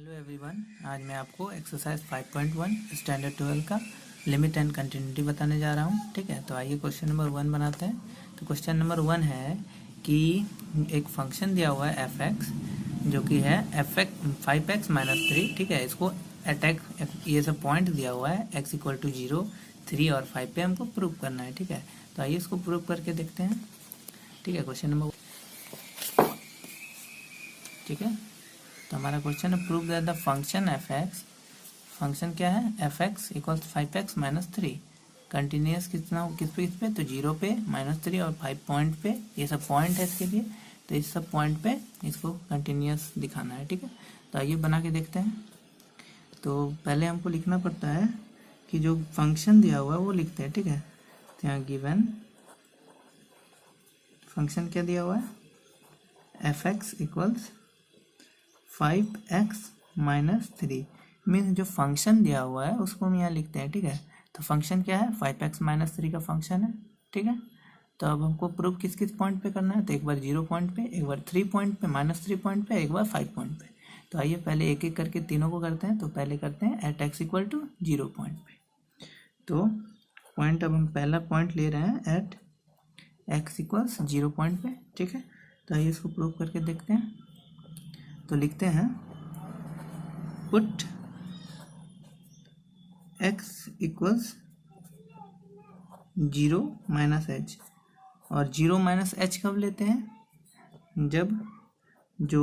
Hello everyone, आज मैं आपको एक्सरसाइज 5.1 स्टैंडर्ड 12 का लिमिट एंड कंटिन्यूटी बताने जा रहा हूँ। ठीक है, तो आइए क्वेश्चन नंबर 1 बनाते हैं। तो क्वेश्चन नंबर 1 है कि एक फंक्शन दिया हुआ है f(x) जो कि है f(5x - 3)। ठीक है, इसको अटैक ये सब पॉइंट दिया हुआ है x = 0, 3 और 5 पे हमको प्रूव करना है। ठीक है, तो आइए इसको प्रूव करके देखते हैं। ठीक है, क्वेश्चन नंबर ठीक है, तो हमारा क्वेश्चन है prove that the function f(x), function क्या है f(x) = 5x - 3 कंटिन्यूस कितना किस पे तो 0 पे, -3 और 5 पॉइंट पे। ये सब पॉइंट है इसके लिए, तो इस सब पॉइंट पे इसको कंटिन्यूस दिखाना है। ठीक है, तो आइए बना के देखते हैं। तो पहले हमको लिखना पड़ता है कि जो फंक्शन दिया हुआ है वो लिखते हैं। ठीक है, तो यहाँ गिवन फंक्शन क्या दिया हुआ है f(x) = 5x - 3 मीन्स जो फंक्शन दिया हुआ है उसको हम यहाँ लिखते हैं। ठीक है, तो फंक्शन क्या है 5x - 3 का फंक्शन है। ठीक है, तो अब हमको प्रूफ किस किस पॉइंट पे करना है, तो एक बार 0 पॉइंट पे, एक बार 3 पॉइंट पे, -3 पॉइंट पे, एक बार 5 पॉइंट पे। तो आइए पहले एक एक करके तीनों को करते हैं। तो पहले करते हैं एट x = 0 पॉइंट पे। तो पॉइंट अब हम पहला पॉइंट ले रहे हैं एट x = 0 पॉइंट पे। ठीक है, तो आइए इसको प्रूव करके देखते हैं। तो लिखते हैं पुट x = 0 - h। और 0 - h कब लेते हैं, जब जो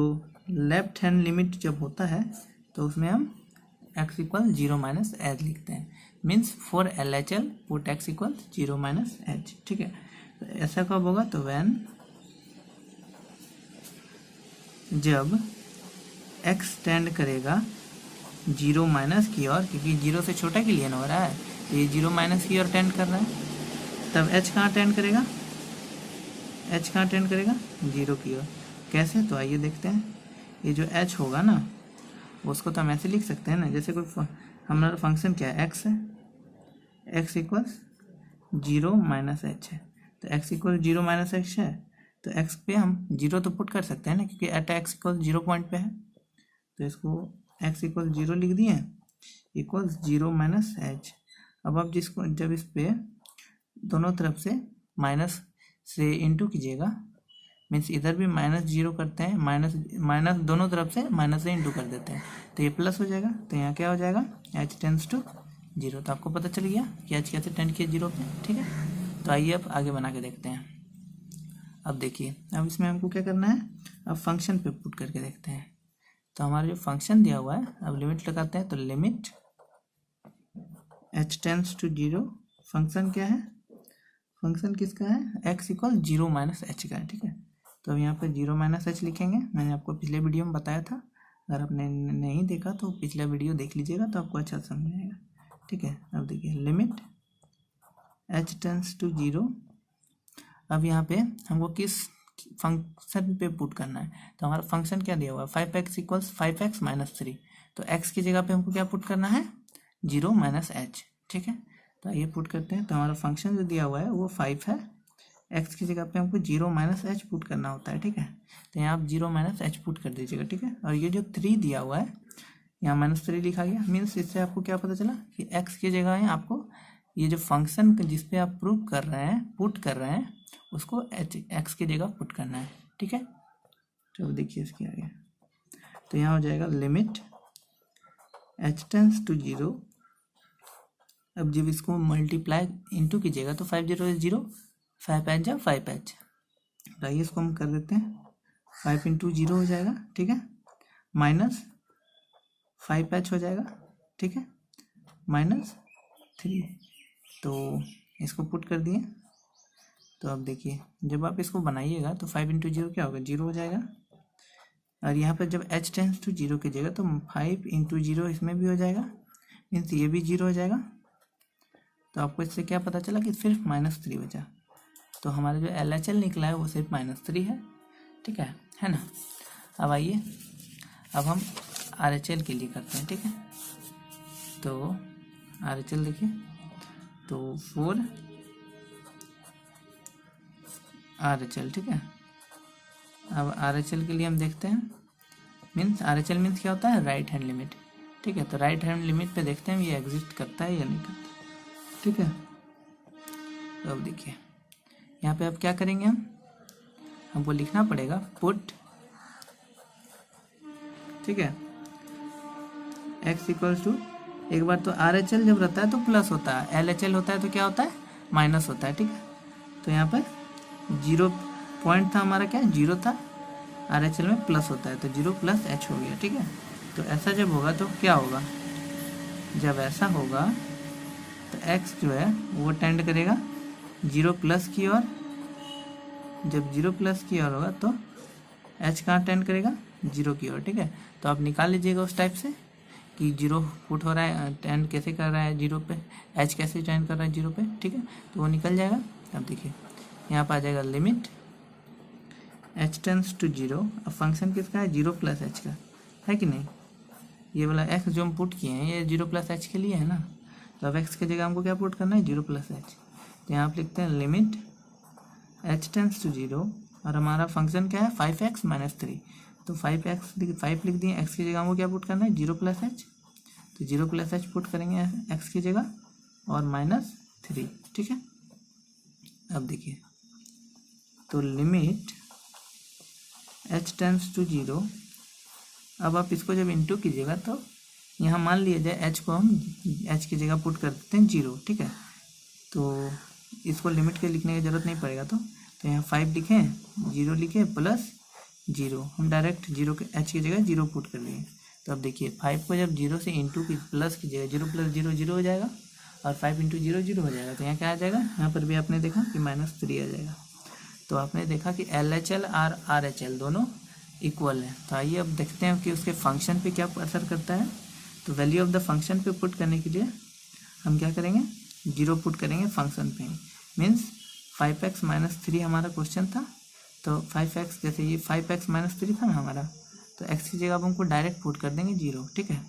लेफ्ट हैंड लिमिट जब होता है तो उसमें हम x = 0 - h लिखते हैं। Means for LHL put x = 0 - h। ठीक है, तो ऐसा कब होगा, तो व्हेन जब x टेंड करेगा 0 माइनस की ओर, क्योंकि 0 से छोटा के लिए ना हो रहा है, तो ये 0 माइनस की ओर टेंड कर रहा है। तब h कहाँ टेंड करेगा, h कहाँ टेंड करेगा 0 की ओर। कैसे, तो आइए देखते हैं। ये जो h होगा ना उसको तो हम ऐसे लिख सकते हैं ना, जैसे कोई हमारा फंक्शन क्या है x है, x = 0 - h है। तो x = 0 - h है, तो x पे हम 0 तो पुट कर सकते हैं ना, क्योंकि एट x = 0 पॉइंट पे है। तो इसको x = 0 लिख दिए, = 0 - h। अब आप जिसको जब इस पे दोनों तरफ से माइनस से इंटू कीजिएगा, मीन्स इधर भी -0 करते हैं, माइनस दोनों तरफ से माइनस से इंटू कर देते हैं, तो ये प्लस हो जाएगा। तो यहाँ क्या हो जाएगा h टेंड्स टू 0। तो आपको पता चल गया कि h कैसे टेंड किया 0 पे। ठीक है, तो आइए अब आगे बना के देखते हैं। अब देखिए, अब इसमें हमको क्या करना है, अब फंक्शन पे पुट करके देखते हैं। तो हमारा जो फंक्शन दिया हुआ है, अब लिमिट लगाते हैं। तो limit h tends to 0, function क्या है, फंक्शन किसका है x = 0 - h का है। ठीक है, तो अब यहाँ पे 0 - h लिखेंगे। मैंने आपको पिछले वीडियो में बताया था, अगर आपने नहीं देखा तो पिछला वीडियो देख लीजिएगा, तो आपको अच्छा समझ आएगा। ठीक है, अब देखिए लिमिट h टेंड्स टू 0। अब यहाँ पे हमको किस फंक्शन पे पुट करना है, तो हमारा फंक्शन क्या दिया हुआ है 5x = 5x - 3। तो x की जगह पे हमको क्या पुट करना है 0 - h। ठीक है, तो आइए पुट करते हैं। तो हमारा फंक्शन जो दिया हुआ है वो 5 है, x की जगह पे हमको 0 - h पुट करना होता है। ठीक है, तो यहाँ आप 0 - h पुट कर दीजिएगा। ठीक है, और ये जो 3 दिया हुआ है यहाँ -3 लिखा गया। मीन्स इससे आपको क्या पता चला कि x की जगह है आपको ये जो फंक्शन जिसपे आप प्रूव कर रहे हैं, पुट कर रहे हैं, उसको x की जगह पुट करना है। ठीक है, चलो देखिए इसके आगे। तो यहाँ हो जाएगा लिमिट h टेंड्स टू 0। अब जब इसको मल्टीप्लाई इंटू कीजिएगा तो 5 0 0, 5 5 जा 5h। तो आइए इसको हम कर देते हैं, 5 × 0 हो जाएगा। ठीक है, माइनस 5h हो जाएगा। ठीक है, -3। तो इसको पुट कर दिए। तो अब देखिए जब आप इसको बनाइएगा तो 5 × 0 क्या होगा 0 हो जाएगा। और यहाँ पर जब h टेंड्स टू 0 कीजिएगा तो 5 × 0 इसमें भी हो जाएगा, मीन्स ये भी 0 हो जाएगा। तो आपको इससे क्या पता चला कि सिर्फ -3 बचा। तो हमारा जो LHL निकला है वो सिर्फ -3 है। ठीक है ना। अब आइए अब हम RHL के लिए करते हैं। ठीक है, तो RHL देखिए, तो 4 RHL। ठीक है, अब RHL के लिए हम देखते हैं। मीन्स RHL मीन्स क्या होता है, राइट हैंड लिमिट। ठीक है, तो राइट हैंड लिमिट पे देखते हैं ये एग्जिस्ट करता है या नहीं करता। ठीक है, तो अब देखिए यहाँ पे अब क्या करेंगे, हमको लिखना पड़ेगा पुट, ठीक है, x इक्वल्स टू, एक बार तो RHL जब रहता है तो प्लस होता है, LHL होता है तो क्या होता है, माइनस होता है। ठीक है, तो यहाँ पर 0 पॉइंट था हमारा, क्या 0 था, RHL में प्लस होता है तो 0 प्लस h हो गया। ठीक है, तो ऐसा जब होगा तो क्या होगा, जब ऐसा होगा तो x जो है वो टेंड करेगा 0 प्लस की ओर, जब 0 प्लस की ओर होगा तो h कहाँ टेंड करेगा, 0 की ओर। ठीक है, तो आप निकाल लीजिएगा उस टाइप से कि 0 पुट हो रहा है, टेंड कैसे कर रहा है 0 पे, h कैसे टेंड कर रहा है 0 पे। ठीक है, तो वो निकल जाएगा। अब देखिए यहाँ पर आ जाएगा लिमिट h टेंड्स टू 0। अब फंक्शन किसका है, 0 प्लस h का है कि नहीं, ये वाला x जो हम पुट किए हैं ये 0 प्लस h के लिए है ना, तो अब x की जगह हमको क्या पुट करना है, 0 प्लस h। तो यहाँ आप लिखते हैं लिमिट h टेंड्स टू 0 और हमारा फंक्शन क्या है 5x माइनस 3, तो 5 लिख दिए, x की जगह हमको क्या पुट करना है 0 प्लस h, तो 0 प्लस h पुट करेंगे x की जगह और माइनस 3। ठीक है, अब देखिए तो लिमिट h टेंड्स टू 0, अब आप इसको जब इंटू कीजिएगा तो यहाँ मान लिया जाए h को हम h की जगह पुट कर देते हैं 0। ठीक है, तो इसको लिमिट के लिखने की ज़रूरत नहीं पड़ेगा, तो यहाँ 5 लिखें, 0 लिखें प्लस 0, हम डायरेक्ट 0 के h की जगह 0 पुट कर लिए। तो अब देखिए 5 को जब 0 से इंटू की प्लस कीजिएगा, 0 प्लस 0 0 हो जाएगा और 5 इंटू 0 0 हो जाएगा, तो यहाँ क्या आ जाएगा, यहाँ पर भी आपने देखा कि -3 आ जाएगा। तो आपने देखा कि LHL और RHL दोनों इक्वल है। तो आइए अब देखते हैं कि उसके फंक्शन पे क्या असर करता है। तो वैल्यू ऑफ द फंक्शन पे पुट करने के लिए हम क्या करेंगे, 0 पुट करेंगे फंक्शन पे, मीन्स 5x माइनस 3 हमारा क्वेश्चन था, तो 5x जैसे ये 5x माइनस 3 था ना हमारा, तो x की जगह अब हमको डायरेक्ट पुट कर देंगे 0। ठीक है,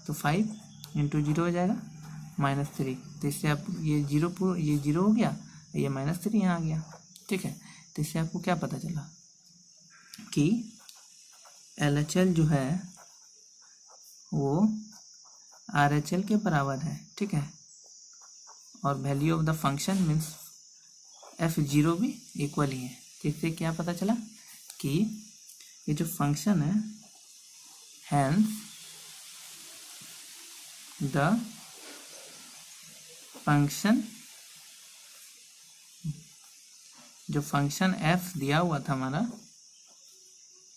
तो 5 इंटू 0 हो जाएगा -3, तो इससे आप ये 0 हो गया, ये -3 यहाँ आ गया। ठीक है, तो इससे आपको क्या पता चला कि LHL जो है वो RHL के बराबर है। ठीक है, और value of the function means F0 भी इक्वल ही है। तो इससे क्या पता चला कि ये जो फंक्शन है, हैंस द फंक्शन, जो फंक्शन f दिया हुआ था हमारा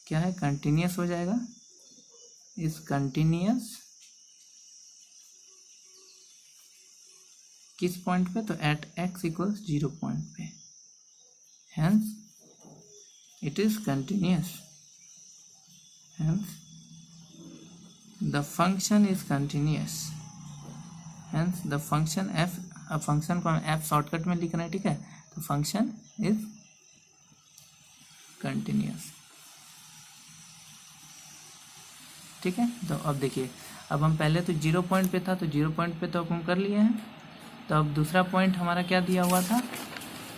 क्या है, कंटिन्यूस हो जाएगा, इस कंटिन्यूस किस पॉइंट पे, तो एट x इक्वल्स 0 पॉइंट पे, hence it is continuous, hence the function is continuous, hence the function f, अब फंक्शन को हम f शॉर्टकट में लिख रहे हैं। ठीक है, तो फंक्शन इज कंटिन्यूस। ठीक है, तो अब देखिए, अब हम पहले तो 0 पॉइंट पे था, तो 0 पॉइंट पे तो अब हम कर लिए हैं, तो अब दूसरा पॉइंट हमारा क्या दिया हुआ था,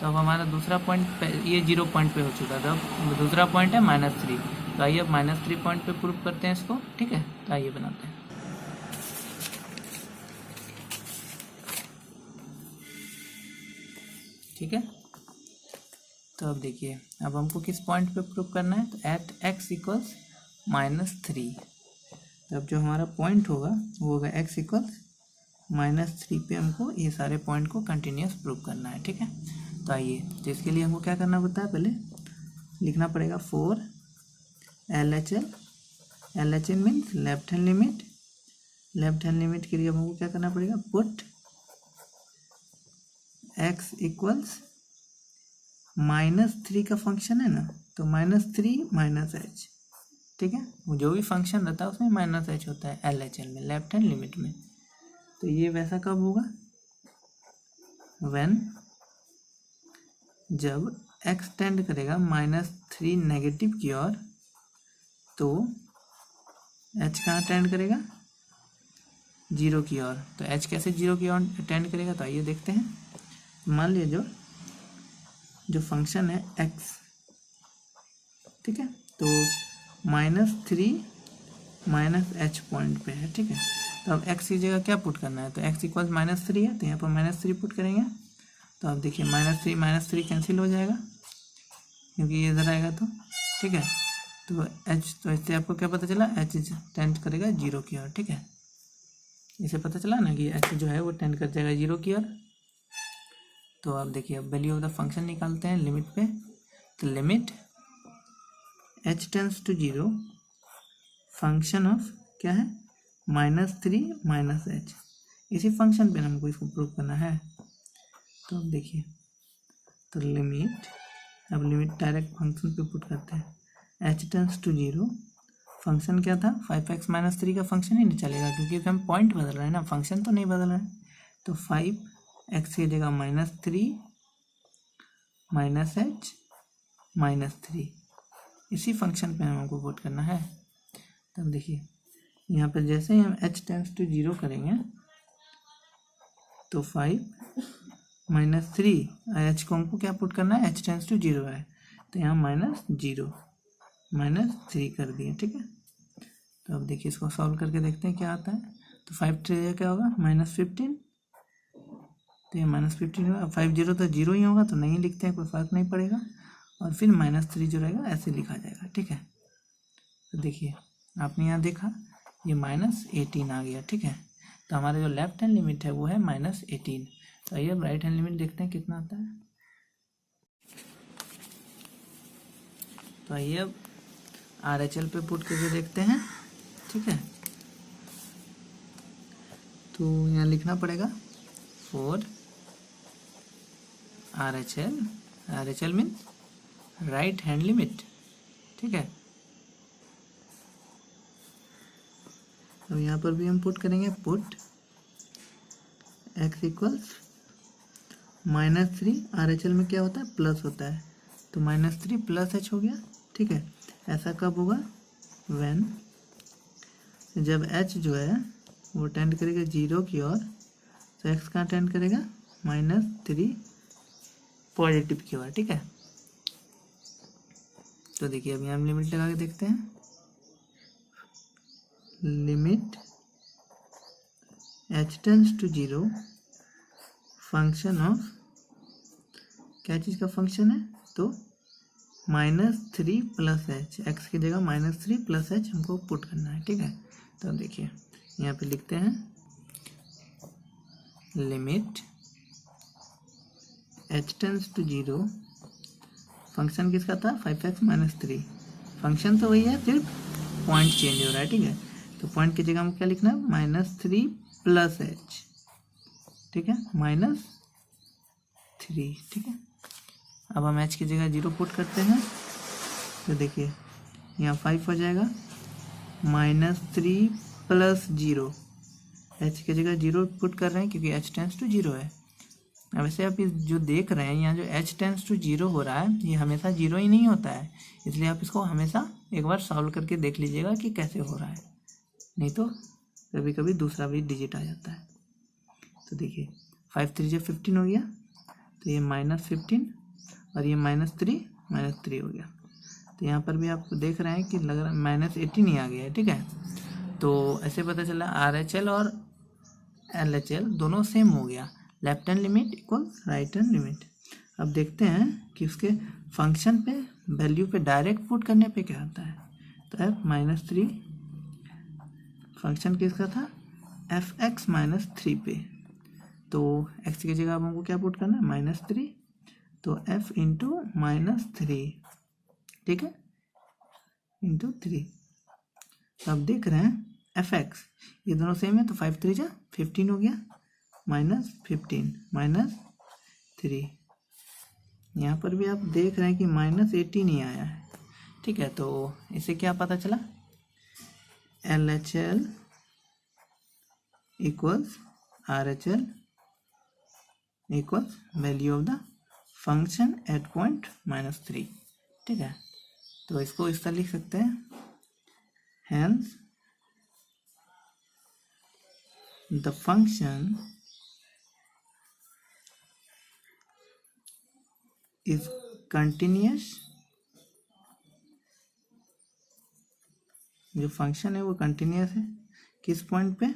तो अब हमारा दूसरा पॉइंट ये 0 पॉइंट पे हो चुका था, अब दूसरा पॉइंट है -3, तो आइए अब -3 पॉइंट पे प्रूव करते हैं इसको। ठीक है, तो आइए बनाते हैं। ठीक है, तो अब देखिए, अब हमको किस पॉइंट पे प्रूव करना है, तो एट x इक्वल्स -3, तब जो हमारा पॉइंट होगा वो होगा x इक्वल्स -3 पे हमको ये सारे पॉइंट को कंटिन्यूस प्रूव करना है। ठीक है, तो आइए, तो इसके लिए हमको क्या करना पड़ता है, पहले लिखना पड़ेगा 4 LHL, LHL means left hand limit, left hand limit के लिए हमको क्या करना पड़ेगा, पुट x इक्वल्स -3 का फंक्शन है ना, तो -3 माइनस h। ठीक है, वो जो भी फंक्शन रहता है उसमें -h होता है LHL में, लेफ्ट हैंड लिमिट में। तो ये वैसा कब होगा, व्हेन जब x टेंड करेगा -3 नेगेटिव की ओर, तो h कहाँ टेंड करेगा, 0 की ओर। तो h कैसे 0 की ओर टेंड करेगा, तो आइए देखते हैं। मान लीजिए जो फंक्शन है x, ठीक है, तो -3 माइनस एच पॉइंट पे है, ठीक है। तो अब एक्स की जगह क्या पुट करना है, तो एक्स इक्वल -3 है, तो यहाँ पर -3 पुट करेंगे। तो अब देखिए -3 कैंसिल हो जाएगा क्योंकि ये इधर आएगा, तो ठीक है। तो एच, तो इससे आपको क्या पता चला, एच टेंड करेगा 0 की ओर, ठीक है। इसे पता चला ना कि एच जो है वो टेंड कर जाएगा 0 की ओर। तो अब देखिए, अब वैल्यू ऑफ द फंक्शन निकालते हैं लिमिट पे। तो limit h tends to 0 function of क्या है, -3 - एच। इसी फंक्शन पे हमको इसको प्रूव करना है। तो अब देखिए, तो लिमिट, अब लिमिट डायरेक्ट फंक्शन पे पुट करते हैं। एच टेंड्स टू 0 फंक्शन क्या था, 5x - 3 का फंक्शन ही नहीं चलेगा क्योंकि हम पॉइंट बदल रहे हैं ना, फंक्शन तो नहीं बदल रहे हैं। तो 5x की जगह -3 -h -3, इसी फंक्शन पे हमको पुट करना है। तब देखिए, यहाँ पर जैसे ही हम h टेंड्स टू 0 करेंगे तो 5 -3, h को हमको क्या पुट करना है, h टेंड्स टू 0 है, तो यहाँ -0 -3 कर दिए, ठीक है। तो अब देखिए, इसको सॉल्व करके देखते हैं क्या आता है। तो 5 3 क्या होगा, -15, तो ये -15 होगा। 5 0 तो 0 ही होगा, तो नहीं लिखते हैं, कोई फर्क नहीं पड़ेगा। और फिर -3 जो रहेगा ऐसे लिखा जाएगा, ठीक है। तो देखिए, आपने यहाँ देखा ये -18 आ गया, ठीक है। तो हमारा जो लेफ्ट हैंड लिमिट है वो है -18। तो आइए अब राइट हैंड लिमिट देखते हैं कितना आता है। तो आइए अब RHL पे पुट करके देखते हैं, ठीक है। तो यहाँ लिखना पड़ेगा 4 RHL mean right hand limit, ठीक है। तो यहाँ पर भी हम पुट करेंगे, पुट x इक्वल्स -3, RHL में क्या होता है, प्लस होता है, तो -3 + h हो गया, ठीक है। ऐसा कब होगा, व्हेन, जब h जो है वो टेंड करेगा 0 की ओर, तो x कहाँ टेंड करेगा, -3 पॉजिटिव की ओर, ठीक है। तो देखिए, अब यहाँ लिमिट लगा के देखते हैं। Limit h tends to 0 function of, क्या चीज़ का फंक्शन है, तो -3 + h, x की जगह -3 + h हमको पुट करना है, ठीक है। तो देखिए, यहाँ पे लिखते हैं limit h tends to 0, function किसका था, 5x - 3, फंक्शन तो वही है, सिर्फ पॉइंट चेंज हो रहा है, ठीक है। तो पॉइंट की जगह हमको क्या लिखना है, -3 + h, ठीक है, -3, ठीक है। अब हम h की जगह 0 पुट करते हैं। तो देखिए, यहाँ 5 हो जाएगा, -3 + 0, h की जगह 0 पुट कर रहे हैं क्योंकि h टेंड्स टू 0 है। अब वैसे आप इस जो देख रहे हैं यहाँ, जो h टेंड्स टू 0 हो रहा है, ये हमेशा 0 ही नहीं होता है, इसलिए आप इसको हमेशा एक बार सॉल्व करके देख लीजिएगा कि कैसे हो रहा है, नहीं तो कभी कभी दूसरा भी डिजिट आ जाता है। तो देखिए, 5 3 15 हो गया, तो ये -15 और ये -3 हो गया। तो यहाँ पर भी आप देख रहे हैं कि लग रहा है -18 ही आ गया है, ठीक है। तो ऐसे पता चला RHL और LHL दोनों सेम हो गया, left hand limit equal right hand limit. अब देखते हैं कि उसके फंक्शन पे वैल्यू पे डायरेक्ट पुट करने पे क्या आता है। तो f -3 फंक्शन किसका था, fx -3 पे, तो x की जगह अब हमको क्या पुट करना है, -3, तो f इंटू -3, ठीक है, इंटू 3। तो अब देख रहे हैं fx, ये दोनों सेम है, तो 5 3 जा 15 हो गया, -15 -3। यहाँ पर भी आप देख रहे हैं कि -18 ही आया है, ठीक है। तो इसे क्या पता चला, LHL equals RHL equals value of the function at point -3, ठीक है। तो इसको इस तरह लिख सकते हैं, hence the function is continuous जो फंक्शन है वो कंटिन्यूस है किस पॉइंट पे,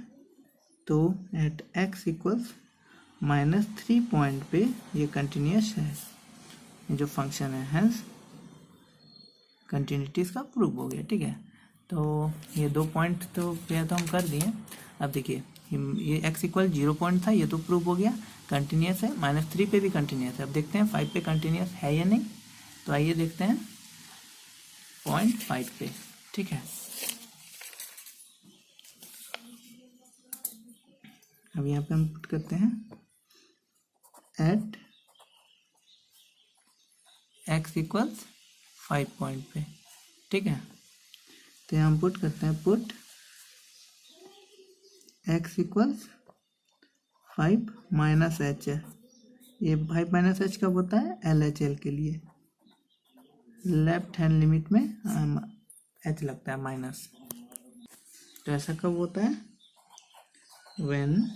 तो एट x इक्वल्स -3 पॉइंट पे ये कंटिन्यूस है, ये जो फंक्शन है, हेंस कंटिन्यूटी इसका प्रूव हो गया। ठीक है, तो ये 2 पॉइंट तो पहले तो हम कर दिए। अब देखिए ये x इक्वल 0 पॉइंट था, ये तो प्रूव हो गया, कंटिन्यूस है, -3 पे भी कंटिन्यूस है। अब देखते हैं 5 पे कंटिन्यूस है या नहीं, तो आइए देखते हैं 0.5 पे। ठीक है, अब यहाँ पे हम पुट करते हैं एट x इक्वल्स 5 पॉइंट पे। ठीक है, तो यहाँ हम पुट करते हैं put x equals 5 minus H है, ये 5 माइनस एच कब होता है, LHL के लिए लेफ्ट हैंड लिमिट में एच लगता है माइनस, तो ऐसा कब होता है, when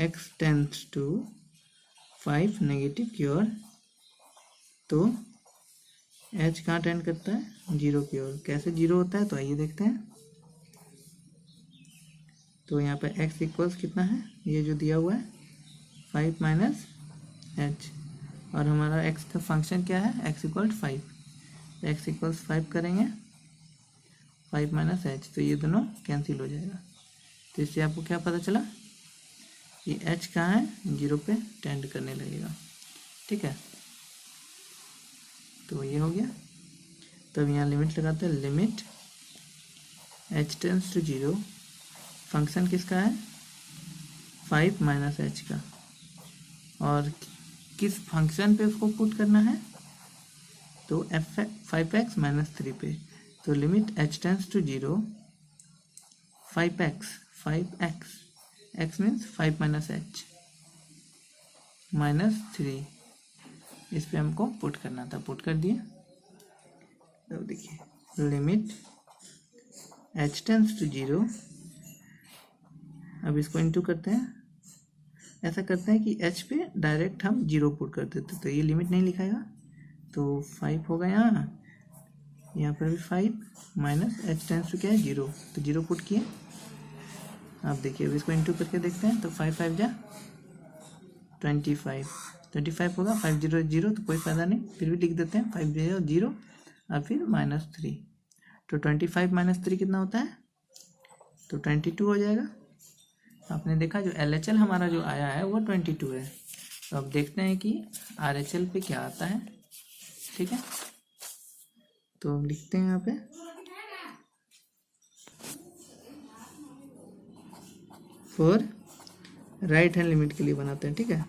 x tends to 5 negative की ओर, तो h कहाँ टेंड करता है, 0 की ओर। कैसे 0 होता है, तो आइए देखते हैं। तो यहाँ पे x इक्वल्स कितना है, ये जो दिया हुआ है 5 माइनस एच, और हमारा x का फंक्शन क्या है, x इक्वल 5, x इक्वल्स 5 करेंगे 5 माइनस एच, तो ये दोनों कैंसिल हो जाएगा। तो इससे आपको क्या पता चला कि h कहाँ है, 0 पे टेंड करने लगेगा। ठीक है, तो ये हो गया। तब यहाँ लिमिट लगाते हैं, limit h tends to 0, function किसका है, 5 माइनस एच का, और किस फंक्शन पे उसको पुट करना है, तो 5x माइनस 3 पे। तो limit h tends to 0 5x x means 5 minus h minus 3, इस पे हमको पुट करना था, पुट कर दिए। तो देखिए लिमिट h टेंड्स टू 0, अब इसको इनटू करते हैं। ऐसा करते हैं कि h पे डायरेक्ट हम 0 पुट कर देते, तो ये लिमिट नहीं लिखाएगा, तो 5 होगा यहाँ पर भी 5 माइनस h टेंड्स टू क्या है, 0, तो 0 पुट किए। आप देखिए अब इसको इनटू करके देखते हैं, तो 5 5 जा 25 होगा, 5 0 0, तो कोई फ़ायदा नहीं, फिर भी लिख देते हैं 5 0 0 और फिर -3, तो 25 माइनस 3 कितना होता है, तो 22 हो जाएगा। आपने देखा जो LHL हमारा जो आया है वो 22 है। तो अब देखते हैं कि RHL पे क्या आता है। ठीक है, तो लिखते हैं यहाँ पे फॉर राइट हैंड लिमिट के लिए बनाते हैं। ठीक है,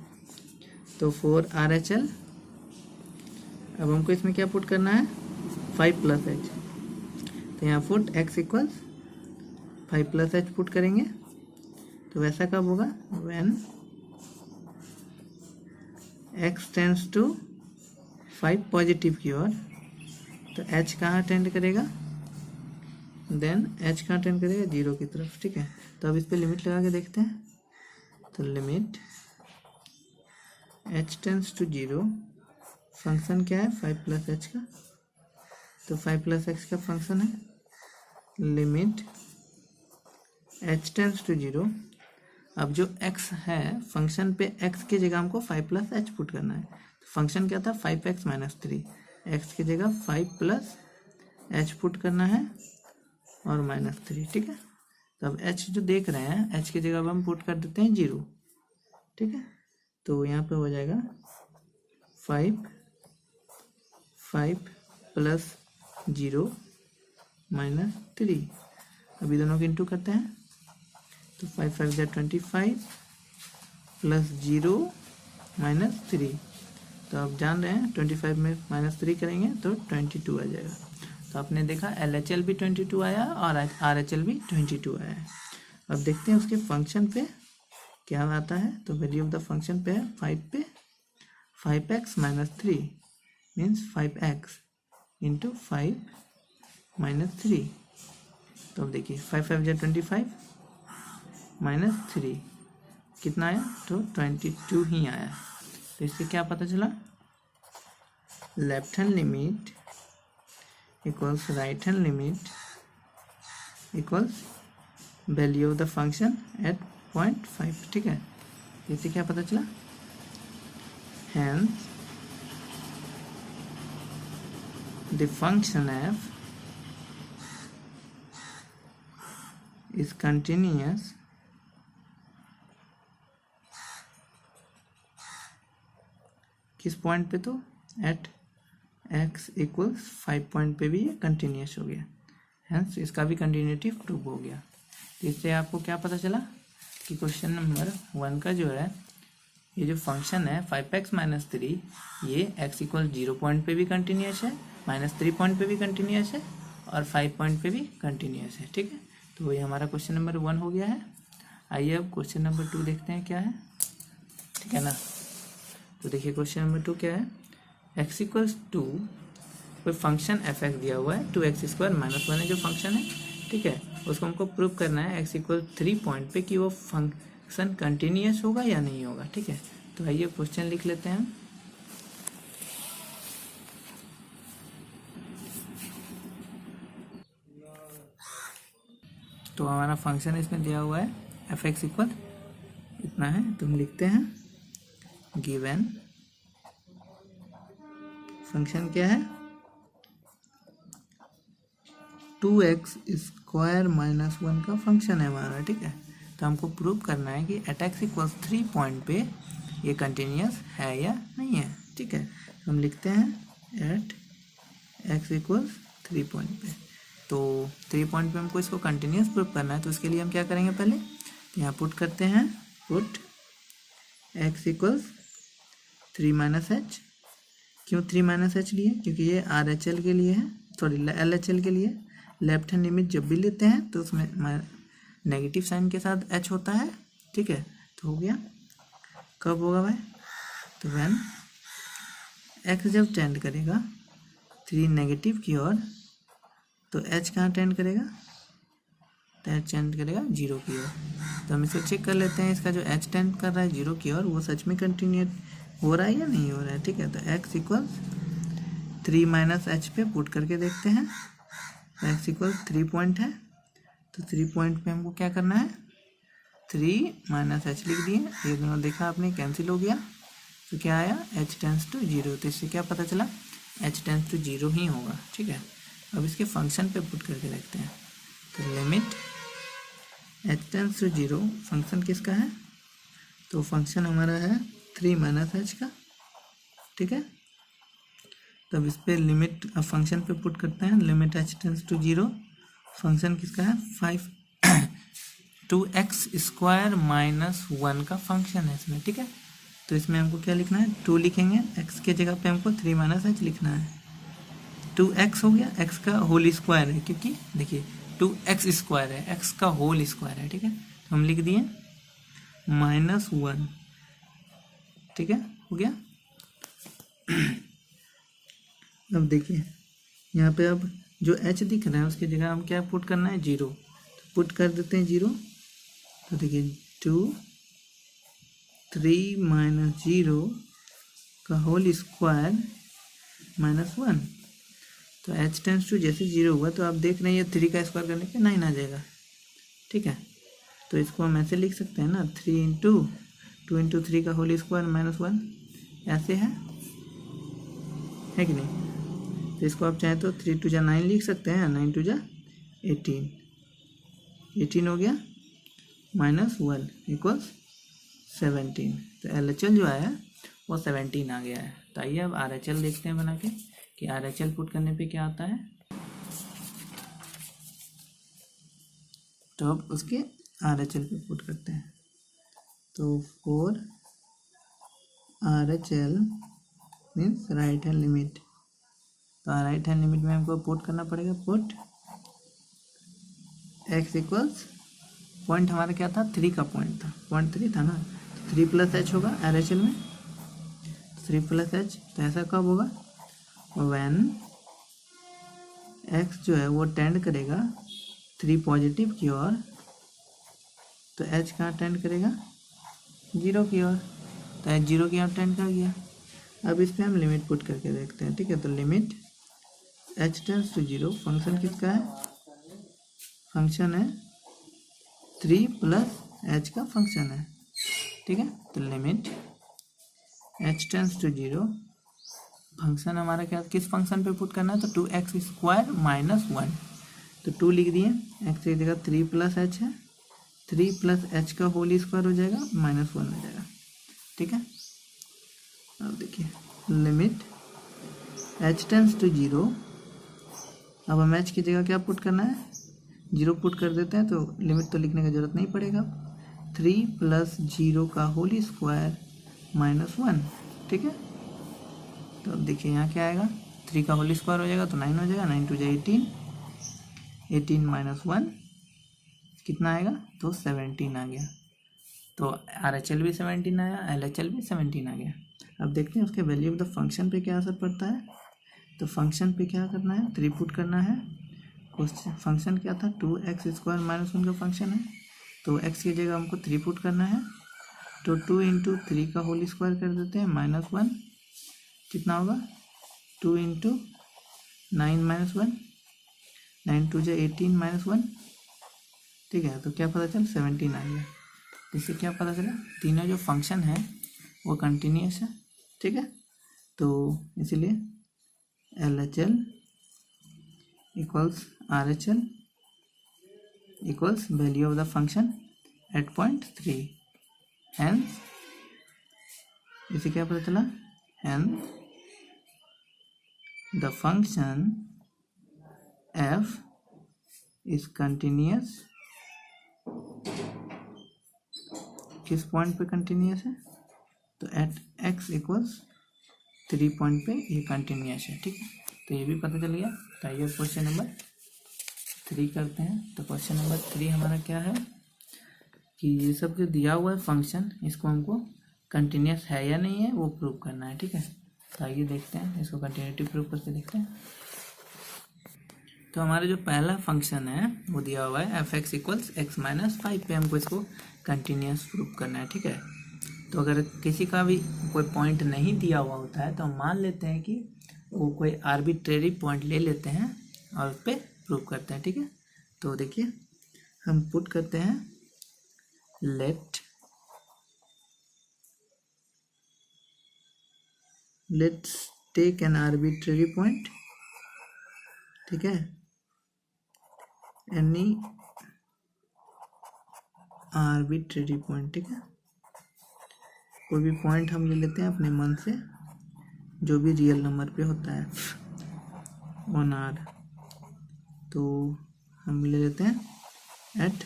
तो फॉर RHL अब हमको इसमें क्या पुट करना है, 5 प्लस एच, तो यहाँ put x equals 5 plus h put करेंगे। तो वैसा कब होगा, when x tends to 5 positive की ओर, तो h कहाँ टेंड करेगा, देन h कहाँ टेंड करेगा, 0 की तरफ। ठीक है, तो अब इस पर लिमिट लगा के देखते हैं। तो limit h tends to 0, function क्या है, 5 प्लस एच का, तो 5 प्लस एक्स का फंक्शन है, लिमिट h टेंड्स टू 0। अब जो x है फंक्शन पे, x की जगह हमको 5 प्लस एच पुट करना है। तो फंक्शन क्या था, 5x माइनस 3, x की जगह 5 प्लस एच पुट करना है और -3। ठीक है, तो अब h जो देख रहे हैं, h की जगह अब हम पुट कर देते हैं 0। ठीक है, तो यहाँ पे हो जाएगा 5 प्लस 0 -3। अभी दोनों को इंटू करते हैं, तो 5 5 जा 25 प्लस 0 -3, तो आप जान रहे हैं 25 में -3 करेंगे तो 22 आ जाएगा। तो आपने देखा LHL भी 22 आया और RHL भी 22 आया है। अब देखते हैं उसके फंक्शन पे क्या आता है। तो वैल्यू ऑफ द फंक्शन पे है 5 पे 5x minus 3 means 5x into 5 minus 3। तो अब देखिए 5 5 जा 25 -3 कितना आया, तो 22 ही आया। तो इससे क्या पता चला, left hand limit equals right hand limit equals value of the function at 0.5, ठीक है। इससे क्या पता चला, hence the function f is continuous किस पॉइंट पे, तो एट x इक्वल्स 5 पॉइंट पे भी ये कंटिन्यूअस हो गया, हैंस इसका भी कंटिन्यूटी प्रूव हो गया। तो इससे आपको क्या पता चला कि क्वेश्चन नंबर 1 का जो है ये जो फंक्शन है 5x - 3 ये x इक्वल 0 पॉइंट पे भी कंटिन्यूअस है, -3 पॉइंट पे भी कंटिन्यूअस है और 5 पॉइंट पे भी कंटिन्यूअस है, ठीक है। तो ये हमारा क्वेश्चन नंबर 1 हो गया है। आइए अब क्वेश्चन नंबर 2 देखते हैं क्या है, ठीक है ना। तो देखिए क्वेश्चन नंबर 2 क्या है, x इक्वल्स 2, कोई फंक्शन एफ एक्स दिया हुआ है 2x² - 1 है जो फंक्शन है, ठीक है। उसको हमको प्रूव करना है x इक्वल 3 पॉइंट पे कि वो फंक्शन कंटिन्यूअस होगा या नहीं होगा, ठीक है। तो आइए क्वेश्चन लिख लेते हैं हम। तो हमारा फंक्शन इसमें दिया हुआ है एफ एक्स इक्वल इतना है, तो हम लिखते हैं गिवन फंक्शन क्या है 2x² - 1 का फंक्शन है हमारा, ठीक है। तो हमको प्रूव करना है कि एट x इक्वल्स 3 पॉइंट पे ये कंटिन्यूअस है या नहीं है, ठीक है। तो हम लिखते हैं एट x इक्वल्स 3 पॉइंट पे। तो 3 पॉइंट पे हमको इसको कंटिन्यूअस प्रूव करना है, तो उसके लिए हम क्या करेंगे, पहले यहाँ पुट करते हैं, पुट x इक्वल्स 3 - h। क्यों 3 - h लिए, क्योंकि ये RHL के लिए है, सॉरी LHL के लिए। लेफ्ट हैंड लिमिट जब भी लेते हैं तो उसमें नेगेटिव साइन के साथ h होता है, ठीक है। तो हो गया, कब होगा भाई, तो व्हेन x जब टेंड करेगा 3 नेगेटिव की ओर, तो h कहाँ टेंड करेगा, तो h टेंड करेगा 0 की ओर। तो हम इसको चेक कर लेते हैं, इसका जो h टेंड कर रहा है 0 की ओर वो सच में कंटिन्यू हो रहा है या नहीं हो रहा है, ठीक है। तो x इक्वल 3 - h पे पुट करके देखते हैं, तो x इक्वल 3 पॉइंट है, तो 3 पॉइंट पे हमको क्या करना है, 3 - h लिख दिए, ये दोनों देखा आपने कैंसिल हो गया, तो क्या आया h टेंस टू 0। तो इससे क्या पता चला h टेंस टू 0 ही होगा, ठीक है। अब इसके फंक्शन पे पुट करके देखते हैं, तो limit h tends to 0 function किसका है, तो फंक्शन हमारा है 3 - h का, ठीक है। तब इस पर लिमिट फंक्शन पे पुट करते हैं, limit h tends to 0 function किसका है 2x² - 1 का फंक्शन है इसमें, ठीक है। तो इसमें हमको क्या लिखना है, 2 लिखेंगे, x के जगह पे हमको 3 - h लिखना है। 2x हो गया, x का होल स्क्वायर है, क्योंकि देखिए 2x² है, x का होल स्क्वायर है, ठीक है। तो हम लिख दिए -1, ठीक है, हो गया। अब देखिए यहाँ पे अब जो h दिख रहा है उसकी जगह हम क्या पुट करना है, 0, तो पुट कर देते हैं 0। तो देखिए 2 3 - 0 का होल स्क्वायर -1, तो h टेंस टू जैसे 0 हुआ तो आप देख रहे हैं ये 3 का स्क्वायर करने पे 9 आ जाएगा, ठीक है। तो इसको हम ऐसे लिख सकते हैं ना, 3 × 2 × 3 का होल स्क्वायर -1, ऐसे है कि नहीं। तो इसको आप चाहें तो 3 × 2 = 9 लिख सकते हैं, 9 × 2 = 18 हो गया, -1 इक्वल्स 17। तो LHL जो आया वो 17 आ गया है। तो आइए अब RHL देखते हैं बना के कि RHL पुट करने पे क्या आता है। तो अब उसके RHL पे पुट करते हैं, तो 4 RHL means right hand limit. तो राइट हैंड लिमिट में हमको पुट करना पड़ेगा, पुट x इक्वल्स पॉइंट हमारा क्या था, 3 का पॉइंट था, पॉइंट 3 था ना, 3 + h होगा RHL में, 3 + h। तो ऐसा कब होगा, व्हेन x जो है वो टेंड करेगा 3 पॉजिटिव की ओर, तो h कहाँ टेंड करेगा 0 की ओर, तो h 0 की ओर टेंड कर गया। अब इस पर हम लिमिट पुट करके देखते हैं, ठीक है। तो limit h tends to 0 function किसका है, फंक्शन है 3 प्लस h का फंक्शन है, ठीक है। तो limit h tends to 0 function हमारा क्या, किस फंक्शन पे पुट करना है, तो 2x² माइनस 1, तो 2 लिख दिए, x की जगह 3 प्लस h है, 3 प्लस h का होल स्क्वायर हो जाएगा -1 हो जाएगा, ठीक है। अब देखिए लिमिट h टेंस टू 0, अब हम h की जगह क्या पुट करना है, 0 पुट कर देते हैं, तो लिमिट तो लिखने की जरूरत नहीं पड़ेगा, 3 प्लस 0 का होल स्क्वायर -1, ठीक है। तो अब देखिए यहाँ क्या आएगा, 3 का होल स्क्वायर हो जाएगा तो 9 हो जाएगा, 9 टू 18, 18 माइनस 1 कितना आएगा, तो 17 आ गया। तो RHL भी 17 आया, LHL भी 17 आ गया। अब देखते हैं उसके वैल्यू ऑफ द फंक्शन पे क्या असर पड़ता है। तो फंक्शन पे क्या करना है, 3 पुट करना है। क्वेश्चन फंक्शन क्या था, 2x² माइनस 1 का फंक्शन है, तो x की जगह हमको 3 पुट करना है, तो 2 इंटू 3 का होल स्क्वायर कर देते हैं -1, कितना होगा 2 इंटू 9 माइनस 1, 9 टू 18 माइनस 1, ठीक है। तो क्या पता चल 17 आ गया। इससे क्या पता चला, तीनों जो फंक्शन है वो कंटिन्यूस है, ठीक है। तो इसीलिए LHL equals RHL equals value of the function at point 3, hence इसे क्या पता चला, hence the function f is continuous, किस पॉइंट पे कंटिन्यूस है, तो एट x इक्वल्स 3 पॉइंट पे ये कंटिन्यूस है, ठीक है। तो ये भी पता चल गया। तो आइए क्वेश्चन नंबर 3 करते हैं। तो क्वेश्चन नंबर 3 हमारा क्या है कि ये सब जो दिया हुआ है फंक्शन, इसको हमको कंटिन्यूस है या नहीं है वो प्रूव करना है, ठीक है। तो आइए देखते हैं, इसको कंटिन्यूटी प्रूव करके देखते हैं। तो हमारा जो पहला फंक्शन है वो दिया हुआ है f(x इक्वल्स x माइनस 5) पे हमको इसको कंटिन्यूस प्रूव करना है, ठीक है। तो अगर किसी का भी कोई पॉइंट नहीं दिया हुआ होता है तो हम मान लेते हैं कि वो कोई आर्बिट्रेरी पॉइंट ले लेते हैं और उस पर प्रूव करते हैं, ठीक है। तो देखिए हम पुट करते हैं, let's take an arbitrary point, ठीक है, एनी आर्बिट्रेरी पॉइंट, ठीक है। कोई भी पॉइंट हम ले लेते हैं अपने मन से, जो भी रियल नंबर पे होता है ऑन आर, तो हम ले लेते हैं at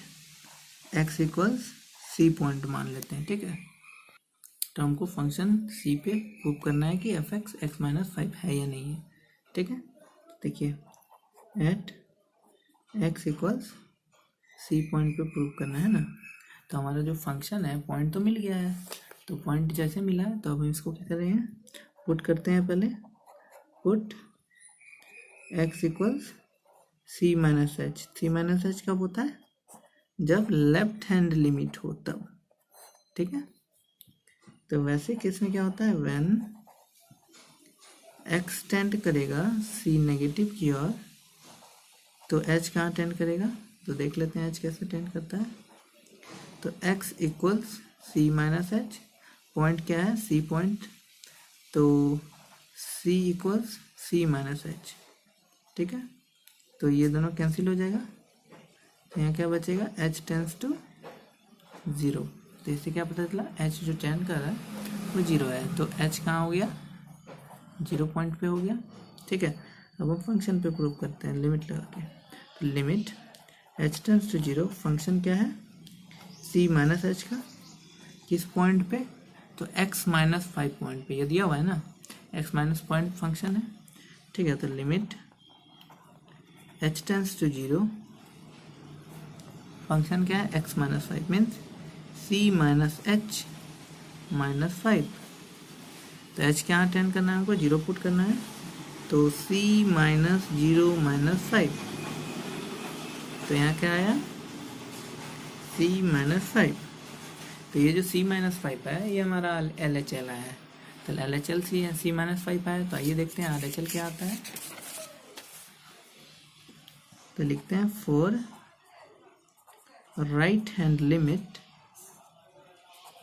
x equals c point मान लेते हैं, ठीक है। तो हमको फंक्शन c पे प्रूव करना है कि f(x) x माइनस 5 है या नहीं है, ठीक है। देखिए at x equals c point पे प्रूव करना है ना। तो हमारा जो फंक्शन है पॉइंट तो मिल गया है, तो पॉइंट जैसे मिला है तो अब हम इसको क्या कर रहे हैं, पुट करते हैं। पहले put x equals c minus H, c minus H कब होता है, जब लेफ्ट हैंड लिमिट हो तब, ठीक है। तो वैसे केस में क्या होता है, व्हेन x टेंड करेगा c नेगेटिव की ओर, तो h कहाँ टेंड करेगा, तो देख लेते हैं h कैसे टेंड करता है। तो x equals c minus H, point क्या है c पॉइंट, तो c equals c minus h, ठीक है। तो ये दोनों कैंसिल हो जाएगा, तो यहाँ क्या बचेगा, h टेंस टू 0। तो इससे क्या पता चला, h जो टेंड कर रहा है वो 0 है, तो h कहाँ हो गया, 0 पॉइंट पे हो गया, ठीक है। अब हम फंक्शन पे प्रूव करते हैं लिमिट लगा के। तो limit h tends to 0, function क्या है c माइनस एच का, किस पॉइंट पे, तो x माइनस 5 पॉइंट पे, ये दिया हुआ है ना, x माइनस पॉइंट फंक्शन है, ठीक है। तो limit h tends to 0, function क्या है x minus 5 means c minus h minus 5, तो h क्या टेंड करना है हमको, 0 पुट करना है, तो c माइनस 0 माइनस 5, तो यहाँ क्या आया c माइनस 5। तो ये जो c माइनस 5 है ये हमारा LHL है, तो LHL c माइनस 5 है। तो आइए देखते हैं RHL क्या आता है। तो लिखते हैं for right hand limit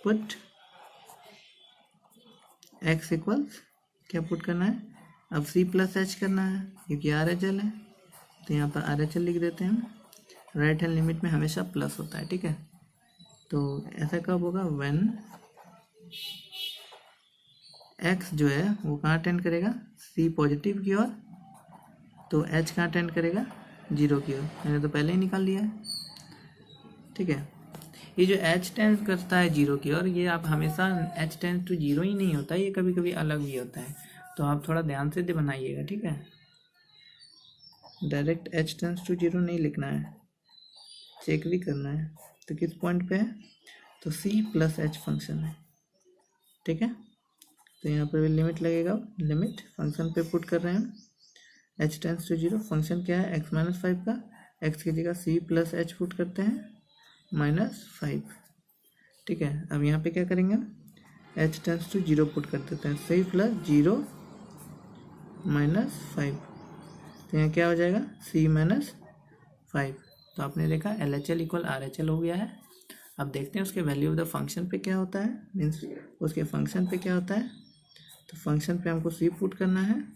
put x equals क्या पुट करना है, अब c प्लस एच करना है क्योंकि आर एच एल है, तो यहाँ पर आर एच एल लिख देते हैं। राइट हैंड लिमिट में हमेशा प्लस होता है, ठीक है। तो ऐसा कब होगा, व्हेन x जो है वो कहाँ टेंड करेगा, c पॉजिटिव की ओर, तो h कहाँ टेंड करेगा, 0 की ओर। मैंने तो पहले ही निकाल लिया है, ठीक है। ये जो h टेंड करता है 0 की ओर, ये आप हमेशा h टेंड टू 0 ही नहीं होता है, ये कभी कभी अलग भी होता है, तो आप थोड़ा ध्यान से बनाइएगा, ठीक है। डायरेक्ट h टेंड्स टू 0 नहीं लिखना है, चेक भी करना है। तो किस पॉइंट पे है, तो c प्लस एच फंक्शन है, ठीक है। तो यहाँ पर भी लिमिट लगेगा, लिमिट फंक्शन पे पुट कर रहे हैं h टेंड्स टू 0। फंक्शन क्या है, x माइनस 5 का, x की जगह c प्लस एच पुट करते हैं -5, ठीक है। अब यहाँ पे क्या करेंगे, h टेंड्स टू 0 पुट कर देते हैं, c प्लस 0 -5, तो यहाँ क्या हो जाएगा, c -5। तो आपने देखा LHL इक्वल RHL हो गया है। अब देखते हैं उसके वैल्यू ऑफ द फंक्शन पे क्या होता है, मीन्स उसके फंक्शन पे क्या होता है। तो फंक्शन पे हमको c पुट करना है,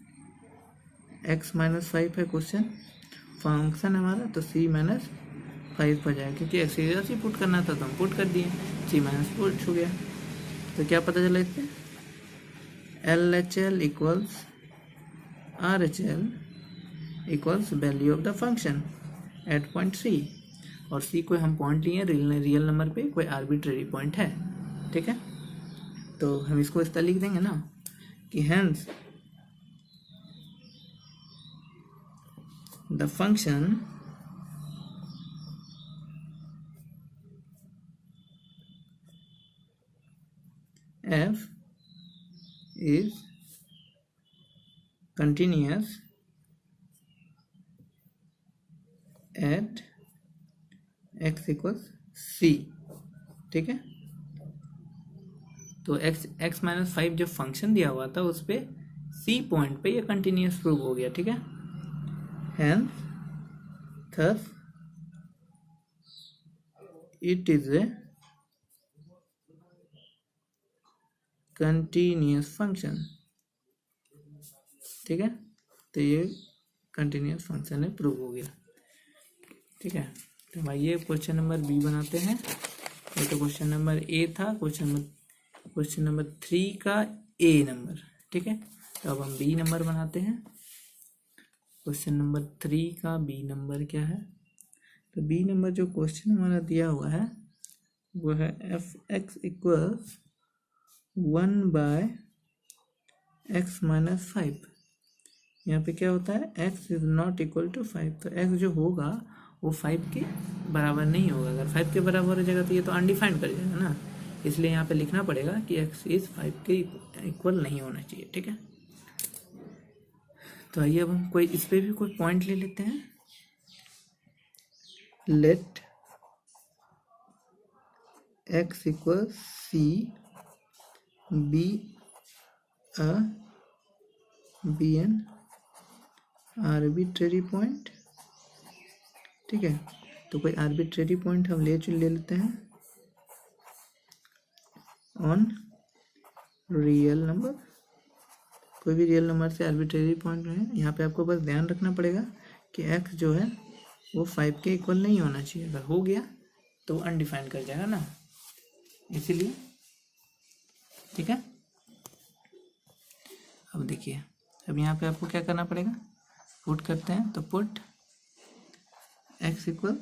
x -5 है क्वेश्चन, फंक्शन हमारा, तो c -5 हो जाएगा, क्योंकि x की जगह c पुट करना था तो हम पुट कर दिए, c -5 हो गया। तो क्या पता चला इससे, LHL equals RHL equals value of the function at point c, और c कोई हम पॉइंट लिए रियल नंबर पे, कोई आर्बिट्रेरी पॉइंट है, ठीक है। तो हम इसको इस तरह लिख देंगे ना कि hence the function f is continuous at x equals c, ठीक है। तो x -5 जो फंक्शन दिया हुआ था उस पे c पॉइंट पे ये कंटिन्यूस प्रूव हो गया, ठीक है। Hence, thus it is a continuous function, ठीक है। तो ये कंटिन्यूस फंक्शन है, प्रूव हो गया, ठीक है। तो भाई ये क्वेश्चन नंबर बी बनाते हैं। ये तो क्वेश्चन नंबर ए था, क्वेश्चन नंबर 3 का ए नंबर, ठीक है। तो अब हम बी नंबर बनाते हैं। क्वेश्चन नंबर 3 का बी नंबर क्या है, तो बी नंबर जो क्वेश्चन हमारा दिया हुआ है वो है एफ एक्स इक्वल्स 1/x - 5। यहाँ पे क्या होता है, x is not equal to 5, तो x जो होगा वो 5 के बराबर नहीं होगा। अगर 5 के बराबर हो जाएगा तो ये तो अनडिफाइंड कर जाएगा ना, इसलिए यहाँ पे लिखना पड़ेगा कि x इज 5 के इक्वल नहीं होना चाहिए, ठीक है। तो आइए अब हम कोई इस पे भी कोई पॉइंट ले लेते हैं। Let x equal c be an arbitrary point, ठीक है। तो कोई आर्बिट्रेरी पॉइंट हम ले लेते हैं ऑन रियल नंबर, कोई भी रियल नंबर से आर्बिट्रेरी पॉइंट है। यहाँ पे आपको बस ध्यान रखना पड़ेगा कि x जो है वो 5 के इक्वल नहीं होना चाहिए, अगर हो गया तो अनडिफाइंड कर जाएगा ना, इसीलिए, ठीक है। अब देखिए, अब यहाँ पे आपको क्या करना पड़ेगा, पुट करते हैं, तो पुट x इक्वल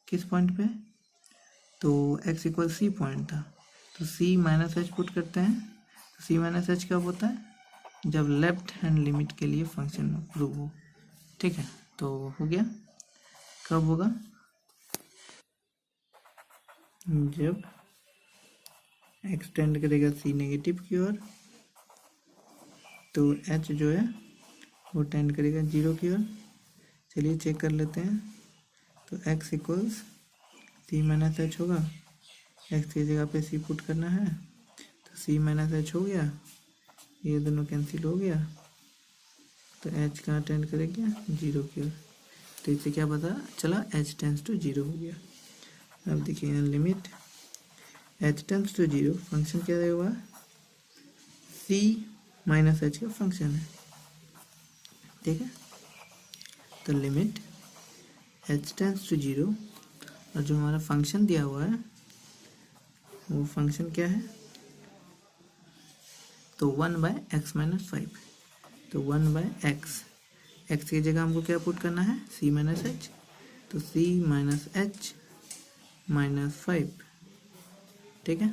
किस पॉइंट पे, तो x इक्वल c पॉइंट था, तो c -h पुट करते हैं। तो c -h कब होता है, जब लेफ्ट हैंड लिमिट के लिए फंक्शन प्रूव हो, ठीक है। तो हो गया, कब होगा, जब x टेंड करेगा c नेगेटिव की ओर, तो h जो है वो टेंड करेगा 0 की ओर। चलिए चेक कर लेते हैं। तो x इक्वल्स c -h होगा, x की जगह पे c पुट करना है, तो c -h हो गया, ये दोनों कैंसिल हो गया, तो h कहाँ टेंड करेगा 0 की ओर। तो इससे क्या पता चला, h टेंस टू 0 हो गया। अब देखिए यहाँ limit h tends to 0, function क्या रहेगा, c माइनस h का फंक्शन है, ठीक है। तो लिमिट h टेंस टू 0 और जो हमारा फंक्शन दिया हुआ है वो फंक्शन क्या है, तो 1/x माइनस 5। तो 1/x की जगह हमको क्या पुट करना है, c माइनस h। तो c माइनस h माइनस 5, ठीक है।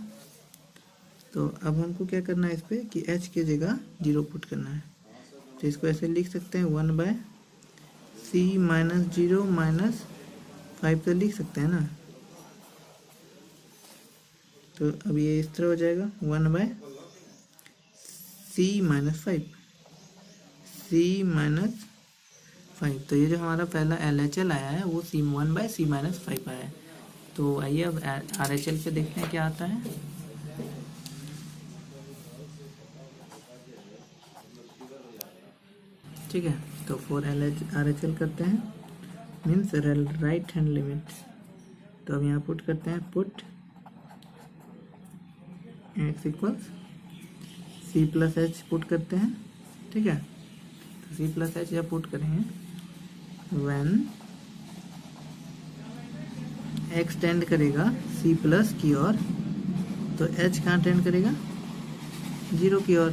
तो अब हमको क्या करना है इस पर कि h की जगह 0 पुट करना है। तो इसको ऐसे लिख सकते हैं 1/c माइनस 0 माइनस 5 तो लिख सकते हैं ना। तो अब ये इस तरह हो जाएगा 1/c माइनस 5, c माइनस 5। तो ये जो हमारा पहला LHL आया है वो 1/c माइनस 5 आया है। तो आइए अब RHL पे देखते हैं क्या आता है। ठीक है, तो फॉर RHL करते हैं, मीन्स राइट हैंड लिमिट। तो अब यहाँ पुट करते हैं, put x equals c plus h put करते हैं, ठीक है। तो c प्लस h या पुट करेंगे व्हेन x टेंड करेगा c प्लस की ओर, तो h कहाँ टेंड करेगा, 0 की ओर।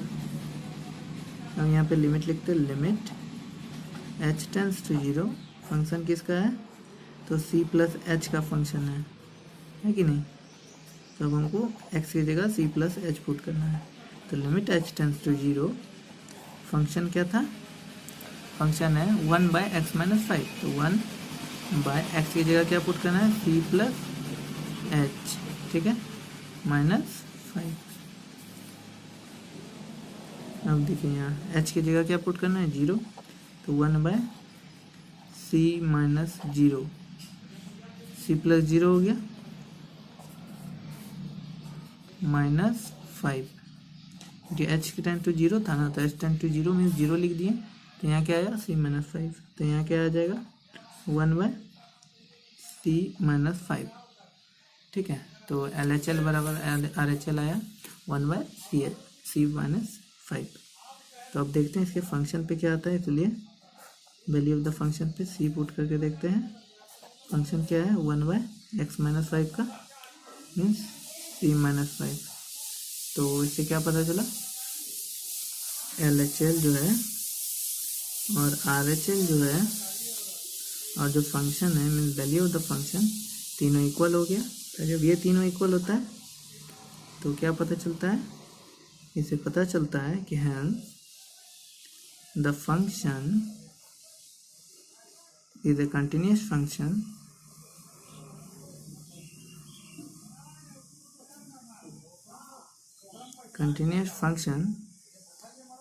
हम यहाँ पे लिमिट लिखते हैं, limit h tends to 0, function किसका है, तो c प्लस h का फंक्शन है कि नहीं। तो अब हमको x की जगह c प्लस h पुट करना है। तो limit h tends to 0, function क्या था, फंक्शन है 1/x माइनस 5। तो 1/x की जगह क्या पुट करना है, c प्लस h, ठीक है, माइनस 5। अब देखिए यहाँ h की जगह क्या पुट करना है, 0। तो 1/c माइनस 0, c प्लस 0 हो गया माइनस 5। जो h के टेंस टू 0 था ना, तो h टेंस टू 0 मीन्स 0 लिख दिए। तो यहाँ क्या आया, c माइनस 5। तो यहाँ क्या आ जाएगा, 1/c माइनस 5, ठीक है। तो LHL बराबर RHL आया 1/c माइनस 5। तो अब देखते हैं इसके फंक्शन पे क्या आता है, इसलिए वैल्यू ऑफ द फंक्शन पे c पुट करके देखते हैं। फंक्शन क्या है, 1/x माइनस 5 का मीन्स c माइनस 5। तो इससे क्या पता चला, LHL जो है और RHL जो है और जो फंक्शन है means value of the function, तीनों इक्वल हो गया। तो जब ये तीनों इक्वल होता है तो क्या पता चलता है, इससे पता चलता है कि hence the function is a continuous function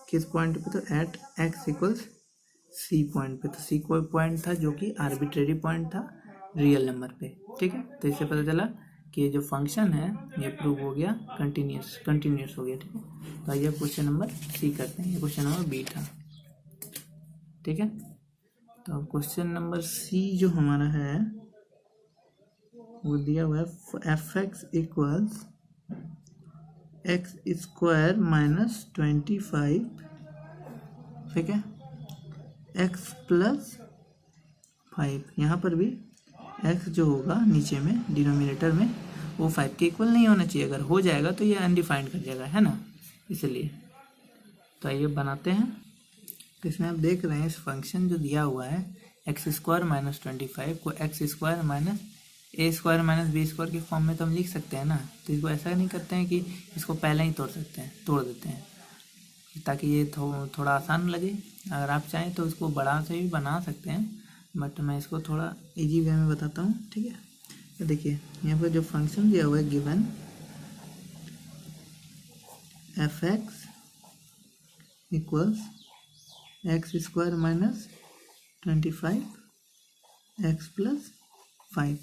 किस पॉइंट पे, तो at x equals c point पे। तो c कोई पॉइंट था जो कि आर्बिट्रेरी पॉइंट था रियल नंबर पे, ठीक है। तो इससे पता चला कि ये जो फंक्शन है ये प्रूव हो गया कंटिन्यूअस हो गया, ठीक है। तो आइए क्वेश्चन नंबर सी करते हैं, ये क्वेश्चन नंबर बी था, ठीक है। तो क्वेश्चन नंबर सी जो हमारा है वो दिया हुआ है f(x) equals x square minus 25, ठीक है, x प्लस 5। यहाँ पर भी x जो होगा नीचे में डिनोमिनेटर में वो 5 के इक्वल नहीं होना चाहिए। अगर हो जाएगा तो ये अनडिफाइंड कर जाएगा, है ना, इसलिए। तो आइए बनाते हैं। तो इसमें आप देख रहे हैं इस फंक्शन जो दिया हुआ है एक्स स्क्वायर माइनस 25 को एक्स स्क्वायर माइनस ए स्क्वायर माइनस बी स्क्वायर के फॉर्म में तो हम लिख सकते हैं ना। तो इसको ऐसा नहीं करते हैं कि इसको पहले ही तोड़ देते हैं ताकि ये थोड़ा आसान लगे। अगर आप चाहें तो इसको बड़ा से भी बना सकते हैं, बट मैं इसको थोड़ा इजी वे में बताता हूँ, ठीक है। तो देखिए यहाँ पर जो फंक्शन दिया हुआ है given f(x) equals x square minus 25 x plus 5,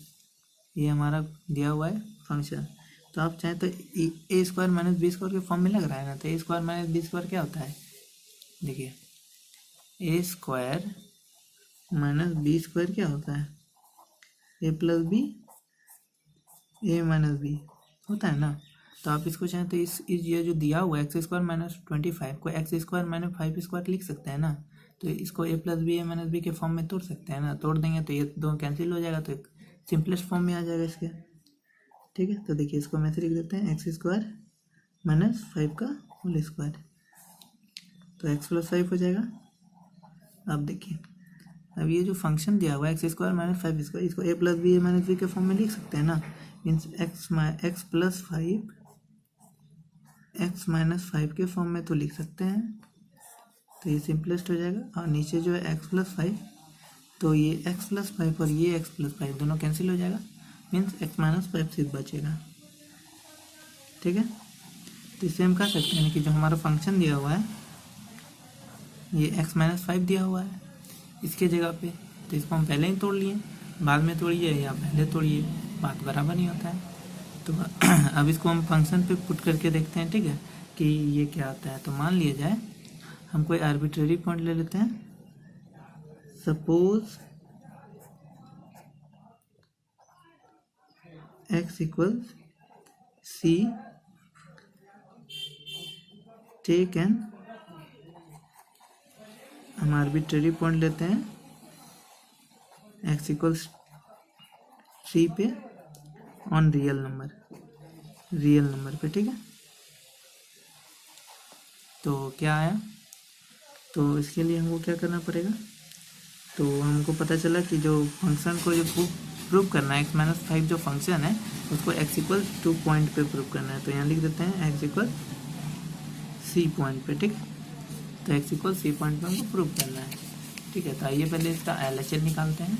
ये हमारा दिया हुआ है फंक्शन। तो आप चाहें तो ए स्क्वायर माइनस बी स्क्वायर के फॉर्म में लग रहा है ना। तो ए स्क्वायर माइनस बी स्क्वायर क्या होता है, देखिए ए स्क्वायर माइनस बी स्क्वायर क्या होता है, ए प्लस बी, ए माइनस बी होता है ना। तो आप इसको चाहें तो इस ये जो दिया हुआ एक्स स्क्वायर माइनस 25 को एक्स स्क्वायर माइनस 5 स्क्वायर लिख सकते हैं ना। तो इसको ए प्लस बी ए माइनस बी के फॉर्म में तोड़ सकते हैं ना, तोड़ देंगे तो ये दो कैंसिल हो जाएगा, तो एक सिंपलेस्ट फॉर्म में आ जाएगा इसके। ठीक है, तो देखिए इसको हम ऐसे लिख देते हैं एक्स स्क्वायर माइनस 5 का होल स्क्वायर, तो एक्स प्लस 5 हो जाएगा। अब देखिए अब ये जो फंक्शन दिया हुआ है एक्स स्क्वायर माइनस 5 स्क्वायर, इसको ए प्लस बी ए माइनस बी के फॉर्म में लिख सकते हैं ना। Means x plus 5 x minus 5 के फॉर्म में तो लिख सकते हैं, तो ये सिंपलेस्ट हो जाएगा। और नीचे जो है एक्स प्लस 5, तो ये एक्स प्लस 5 और ये एक्स प्लस 5 दोनों कैंसिल हो जाएगा, मीन्स एक्स माइनस 5 सिर्फ बचेगा। ठीक है, तो इसे हम कह सकते हैं कि जो हमारा फंक्शन दिया हुआ है ये एक्स माइनस 5 दिया हुआ है इसके जगह पे, तो इसको हम पहले ही तोड़ लिए, बाद में तोड़िए या पहले तोड़िए, बात बराबर नहीं होता है। तो अब इसको हम फंक्शन पे पुट करके देखते हैं, ठीक है, कि ये क्या आता है। तो मान लिया जाए हम कोई आर्बिट्रेरी पॉइंट ले लेते हैं, suppose x equal c, take an, हम आर्बिट्रेरी पॉइंट लेते हैं x इक्वल सी पे ऑन रियल नंबर पे। ठीक है, तो क्या आया, तो इसके लिए हमको क्या करना पड़ेगा, तो हमको पता चला कि जो फंक्शन को जो प्रूव करना है एक्स माइनस 5 जो फंक्शन है उसको x इक्वल 2 पॉइंट पे प्रूव करना है। तो यहाँ लिख देते हैं x इक्वल सी पॉइंट पे। ठीक, तो x इक्वल सी पॉइंट पे हमको प्रूव करना है। ठीक है, तो आइए पहले इसका LHS निकालते हैं।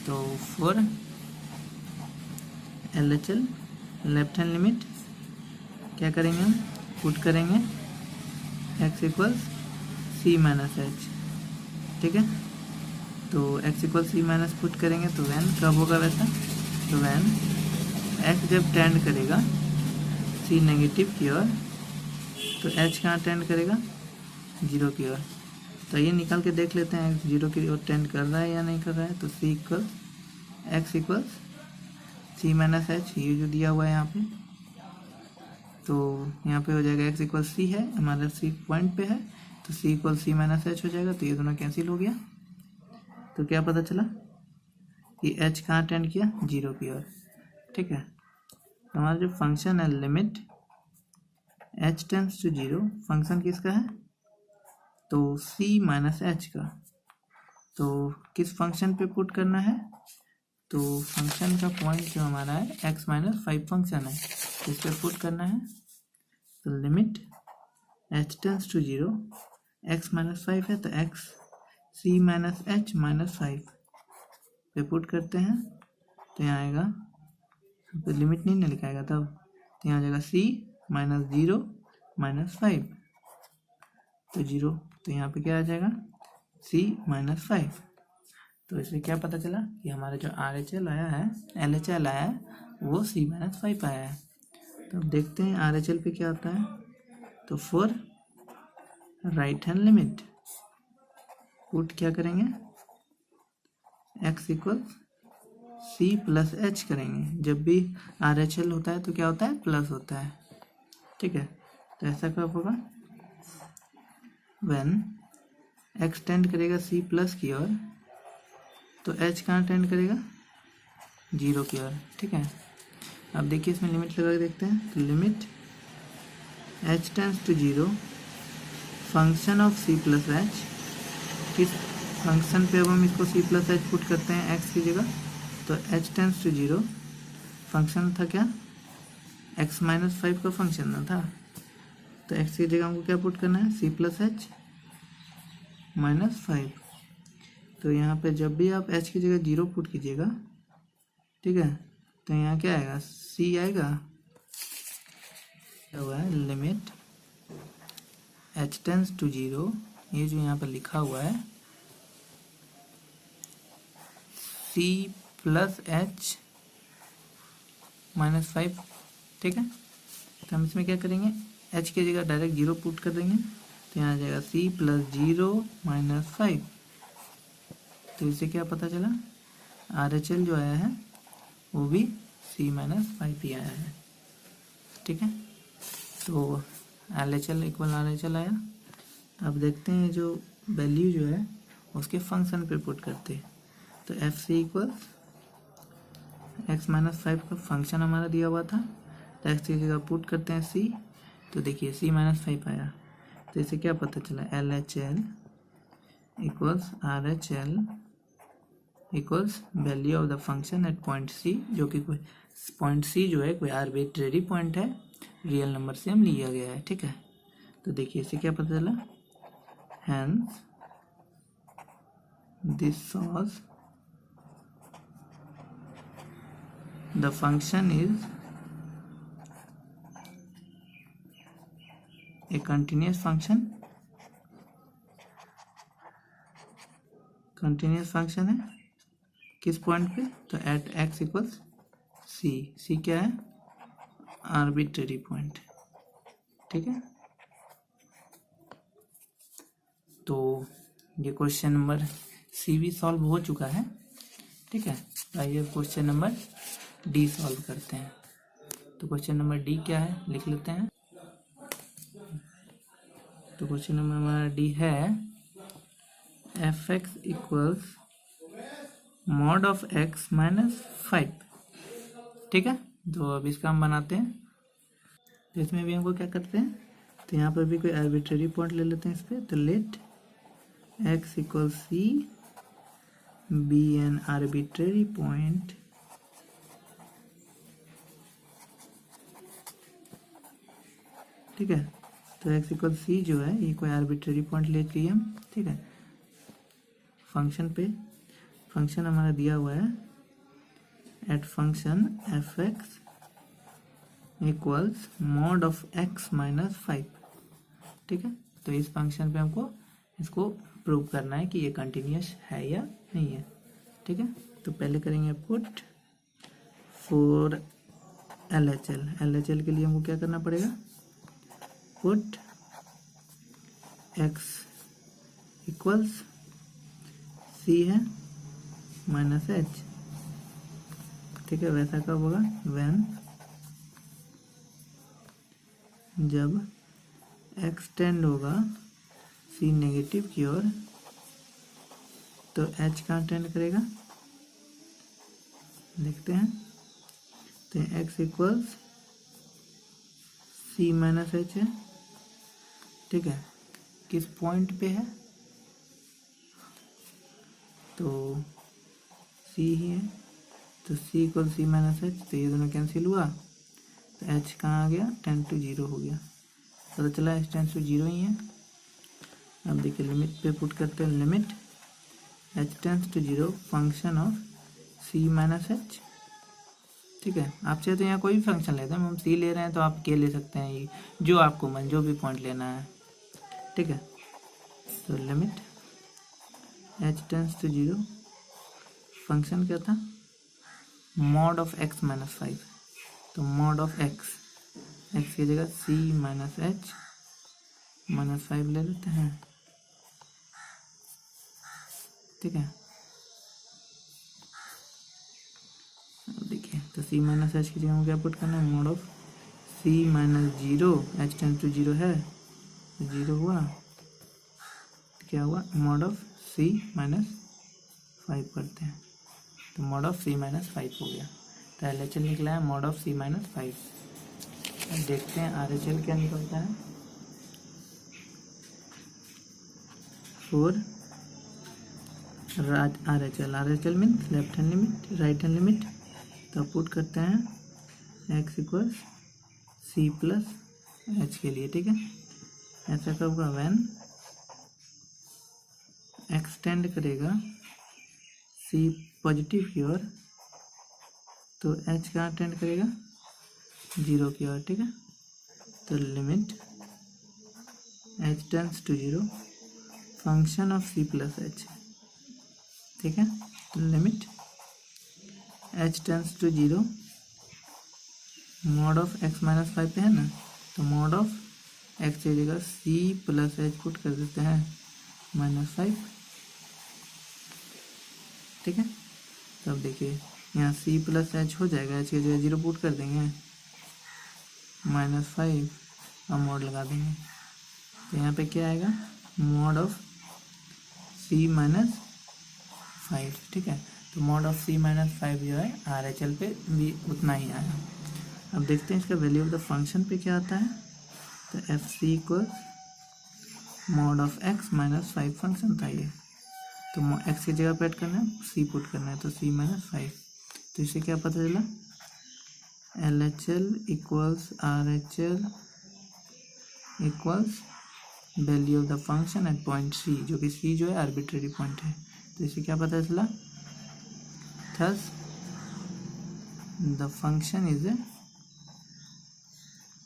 तो for LHS left hand limit क्या करेंगे, हम पुट करेंगे x equal c minus h. ठीक है, तो x equal c minus put करेंगे तो वैन कब होगा वैसा, तो वैन x जब टेंड करेगा c नेगेटिव की ओर, तो h कहाँ टेंड करेगा, 0 की ओर। तो ये निकाल के देख लेते हैं x 0 की ओर टेंड कर रहा है या नहीं कर रहा है। तो c equal x equal c minus h, ये जो दिया हुआ है यहाँ पे, तो यहाँ पे हो जाएगा x इक्वल सी है, हमारा c पॉइंट पे है, तो c equal c minus h हो जाएगा। तो ये दोनों कैंसिल हो गया, तो क्या पता चला कि h कहाँ टेंड किया, 0 की ओर। ठीक है, तो हमारा जो फंक्शन है limit h tends to 0, function किसका है, तो c माइनस एच का। तो किस फंक्शन पे पुट करना है, तो फंक्शन का पॉइंट जो हमारा है x माइनस 5 फंक्शन है, तो इस पर पुट करना है। तो limit h tends to 0, x minus 5 है, तो x c minus h minus 5 पे पुट करते हैं। तो यहाँ आएगा, तो लिमिट नहीं ना लिखाएगा तब, तो यहाँ आ जाएगा c माइनस 0 माइनस 5, तो 0, तो यहाँ पे क्या आ जाएगा c माइनस 5। तो इसमें क्या पता चला कि हमारा जो RHL आया है, LHL आया है, वो c माइनस 5 आया है। तो अब देखते हैं RHL पे क्या आता है। तो for right hand limit put क्या करेंगे, x equal c plus h करेंगे। जब भी RHL होता है तो क्या होता है, प्लस होता है। ठीक है, तो ऐसा कब होगा, व्हेन x टेंड करेगा c प्लस की ओर, तो h कहाँ टेंड करेगा, 0 की ओर। ठीक है, अब देखिए इसमें लिमिट लगा के देखते हैं। तो limit h tends to 0 function of c plus h, किस फंक्शन पे अब हम इसको c प्लस एच पुट करते हैं x की जगह, तो h टेंड्स टू 0 फंक्शन था क्या, x माइनस 5 का फंक्शन ना था, तो x की जगह हमको क्या पुट करना है, c प्लस एच माइनस 5। तो यहाँ पे जब भी आप h की जगह 0 पुट कीजिएगा, ठीक है, तो यहाँ क्या आएगा, c आएगा, क्या हुआ है, लिमिट h टेंड्स टू 0, ये जो यहाँ पर लिखा हुआ है c प्लस एच माइनस 5। ठीक है, तो हम इसमें क्या करेंगे, h की जगह डायरेक्ट 0 पुट कर देंगे, तो यहाँ आ जाएगा c प्लस 0 माइनस 5। तो इससे क्या पता चला, RHL जो आया है वो भी C-5 ही आया है। ठीक है, तो LHL इक्वल RHL आया। अब देखते हैं जो वैल्यू जो है उसके फंक्शन पे पुट करते हैं। तो FC इक्वल x-5 का फंक्शन हमारा दिया हुआ था, तो x की जगह पुट करते हैं C। तो देखिए C-5 आया, तो इसे क्या पता चला, LHL equals RHL equals value of the function at point C, जो कि कोई पॉइंट C जो है कोई आर्बिट्रेरी पॉइंट है, रियल नंबर से हम लिया गया है। ठीक है, तो देखिए इसे क्या पता चला, hence this solves the function is a continuous function, continuous function है किस पॉइंट पे, तो at x equals C। C क्या है, आर्बिट्रेरी पॉइंट। ठीक है, तो ये क्वेश्चन नंबर C भी सॉल्व हो चुका है। ठीक है, आइए क्वेश्चन नंबर D सॉल्व करते हैं। तो क्वेश्चन नंबर D क्या है लिख लेते हैं। तो क्वेश्चन नंबर हमारा D है fx equals mod of x-5। ठीक है, तो अब इसका हम बनाते हैं। तो इसमें भी हमको क्या करते हैं, तो यहाँ पर भी कोई आर्बिट्रेरी पॉइंट ले लेते हैं इस पर। तो let x equal C be an arbitrary point ठीक है, तो x इक्वल C जो है ये कोई आर्बिट्रेरी पॉइंट ले लिए हम। ठीक है, फंक्शन पे, फंक्शन हमारा दिया हुआ है at function fx equals mod of x-5। ठीक है, तो इस फंक्शन पे हमको इसको प्रूव करना है कि ये कंटिन्यूअस है या नहीं है। ठीक है, तो पहले करेंगे पुट फॉर LHL। LHL के लिए हमको क्या करना पड़ेगा, पुट x इक्वल्स C है माइनस h। ठीक है, वैसा कब होगा, व्हेन जब x टेंड होगा C नेगेटिव की ओर, तो h कहाँ टेंड करेगा, देखते हैं। तो x इक्वल्स C-h है। ठीक है, किस पॉइंट पे है, तो C ही है, तो C इक्वल C-h, तो ये दोनों कैंसिल हुआ, तो h कहाँ आ गया, 10 to 0 हो गया। पता चला h 10 to 0 ही है। अब देखिए लिमिट पे पुट करते हैं, limit h tends to 0 function of C-h। ठीक है, आप चाहे तो यहाँ कोई भी फंक्शन लेते हैं, हम C ले रहे हैं तो आप K ले सकते हैं, ये जो आपको मन, जो भी पॉइंट लेना है। ठीक है, तो limit h tends to 0 function क्या था, मॉड ऑफ x-5। तो मॉड ऑफ x की जगह C-h -5 ले लेते हैं। ठीक है, देखिए तो C-h की जगह क्या पुट करना है, mod of C-0, h tends to 0 है, 0 हुआ, क्या हुआ, मोड ऑफ C-5 करते हैं, तो मोड ऑफ C-5 हो गया। तो LHL निकला है मोड ऑफ C-5। देखते हैं RHL क्या निकलता है, 4 RHL means left hand limit, right hand limit. तो पुट करते हैं x इक्वल्स C+h के लिए। ठीक है, ऐसा कब होगा, व्हेन एक्सटेंड करेगा C पॉजिटिव की ओर, तो h कहाँ टेंड करेगा, 0 की ओर। ठीक है, तो limit h tends to 0 function of C+h। ठीक है, limit h tends to 0 mod of x-5 पे है ना, तो मॉड ऑफ x की जगह C+h पुट कर देते हैं -5। ठीक है। तो अब देखिए यहाँ सी प्लस एच हो जाएगा, एच की जगह 0 पुट कर देंगे, -5 और मोड लगा देंगे। तो यहाँ पे क्या आएगा, मॉड ऑफ सी माइनस 5, ठीक है। तो मॉड ऑफ सी माइनस 5 जो है RHL पे भी उतना ही आया। अब देखते हैं इसका वैल्यू ऑफ द फंक्शन पे क्या आता है। तो f c equal mod of x minus 5 function था ये, तो एक्स की जगह पे ऐड करना है, सी पुट करना है, तो सी माइनस 5। तो इससे क्या पता चला, LHL equals RHL equals value of the function at point C, जो कि सी जो है आर्बिट्रेरी पॉइंट है। तो इससे क्या पता चला, thus the function is a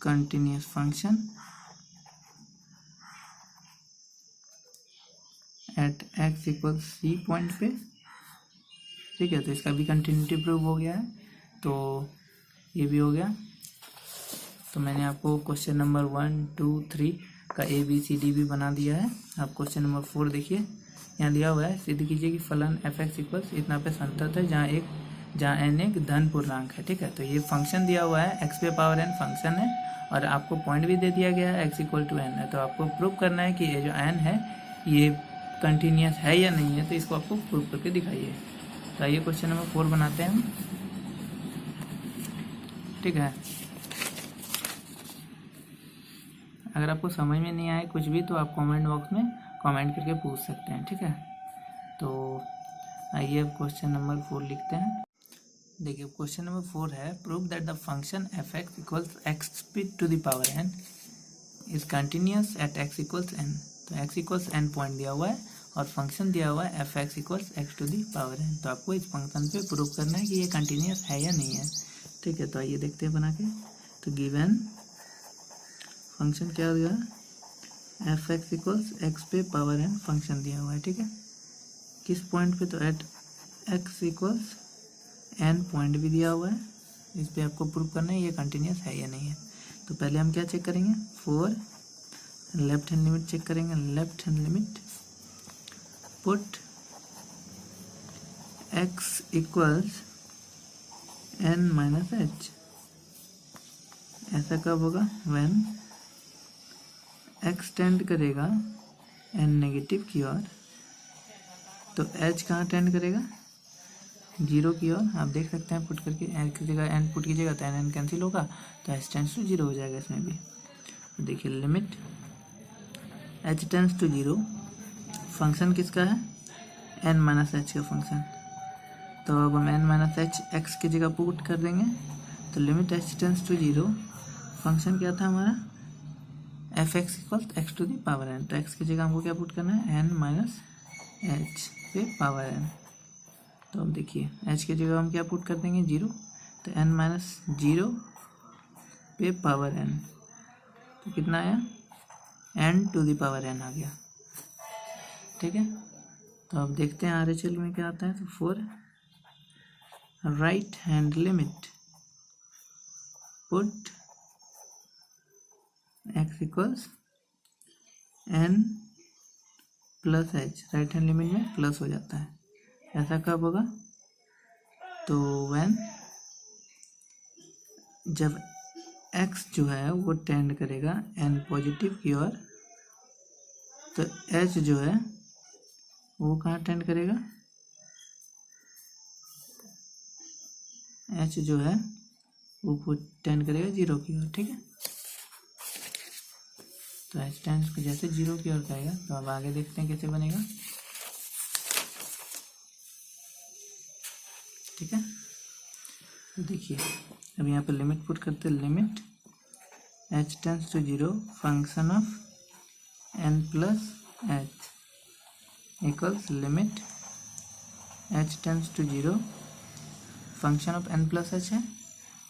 continuous function at x equal c point पे, ठीक है। तो इसका भी कंटिन्यूटी प्रूव हो गया है, तो ये भी हो गया। तो मैंने आपको क्वेश्चन नंबर 1, 2, 3 का ABCD भी बना दिया है। आप क्वेश्चन नंबर 4 देखिए, यहाँ दिया हुआ है, सिद्ध कीजिए कि फलन f(x) इक्वल्स इतना पे संतत है जहाँ n एक धन पूर्णांक है, ठीक है। तो ये फंक्शन दिया हुआ है, x पे पावर n फंक्शन है, और आपको पॉइंट भी दे दिया गया है x इक्वल टू n है। तो आपको प्रूव करना है कि ये जो n है ये कंटिन्यूस है या नहीं है, तो इसको आपको प्रूव करके दिखाइए। तो आइए क्वेश्चन नंबर 4 बनाते हैं हम, ठीक है। अगर आपको समझ में नहीं आए कुछ भी तो आप कमेंट बॉक्स में कमेंट करके पूछ सकते हैं, ठीक है। तो आइए अब क्वेश्चन नंबर 4 लिखते हैं। देखिए क्वेश्चन नंबर 4 है, prove that the function f(x) equals x to the power n is continuous at x equals n। तो x इक्वल्स n पॉइंट दिया हुआ है और फंक्शन दिया हुआ है f(x) equals x to the power n। तो आपको इस फंक्शन पे प्रूव करना है कि ये कंटिन्यूस है या नहीं है, ठीक है। तो आइए देखते हैं बना के। तो गिवन फंक्शन क्या दिया है, f(x) इक्वल्स x पे पावर n फंक्शन दिया हुआ है, ठीक है। किस पॉइंट पे, तो at x equals n point भी दिया हुआ है। इस पे आपको प्रूव करना है ये कंटिन्यूस है या नहीं है। तो पहले हम क्या चेक करेंगे, 4 लेफ्ट हैंड लिमिट चेक करेंगे। Left hand limit put x equals n minus h, ऐसा कब होगा, व्हेन x टेंड करेगा n नेगेटिव की ओर, तो h कहाँ टेंड करेगा, 0 की ओर। आप देख सकते हैं पुट करके, n की जगह n पुट कीजिएगा तो n कैंसिल होगा, तो h टेंड्स टू 0 हो जाएगा इसमें भी। तो देखिए limit h tends to 0, function किसका है, n माइनस h का फंक्शन। तो अब हम n माइनस h x की जगह पुट कर देंगे, तो limit h tends to 0, function क्या था हमारा, f(x) equal x to the power n। तो x की जगह हमको क्या पुट करना है, n माइनस h पे पावर n। तो अब देखिए h की जगह हम क्या पुट कर देंगे, 0, तो n माइनस 0 पे पावर n, तो कितना आया, n to the power n आ गया, ठीक है। तो अब देखते हैं RHL में क्या आता है। तो 4 right hand limit put x equals n plus h, right hand limit में प्लस हो जाता है, ऐसा कब होगा, तो व्हेन जब x जो है वो टेंड करेगा n पॉजिटिव की ओर, तो h जो है वो कहाँ टेंड करेगा, h जो है वो टेंड करेगा 0 की ओर, ठीक है। तो h टेंड्स जैसे 0 की ओर करेगा, तो अब आगे देखते हैं कैसे बनेगा, ठीक है। तो देखिए अब यहाँ पे लिमिट पुट करते हैं, limit h tends to 0 function of n plus h equals limit h tends to 0 function of n plus h है,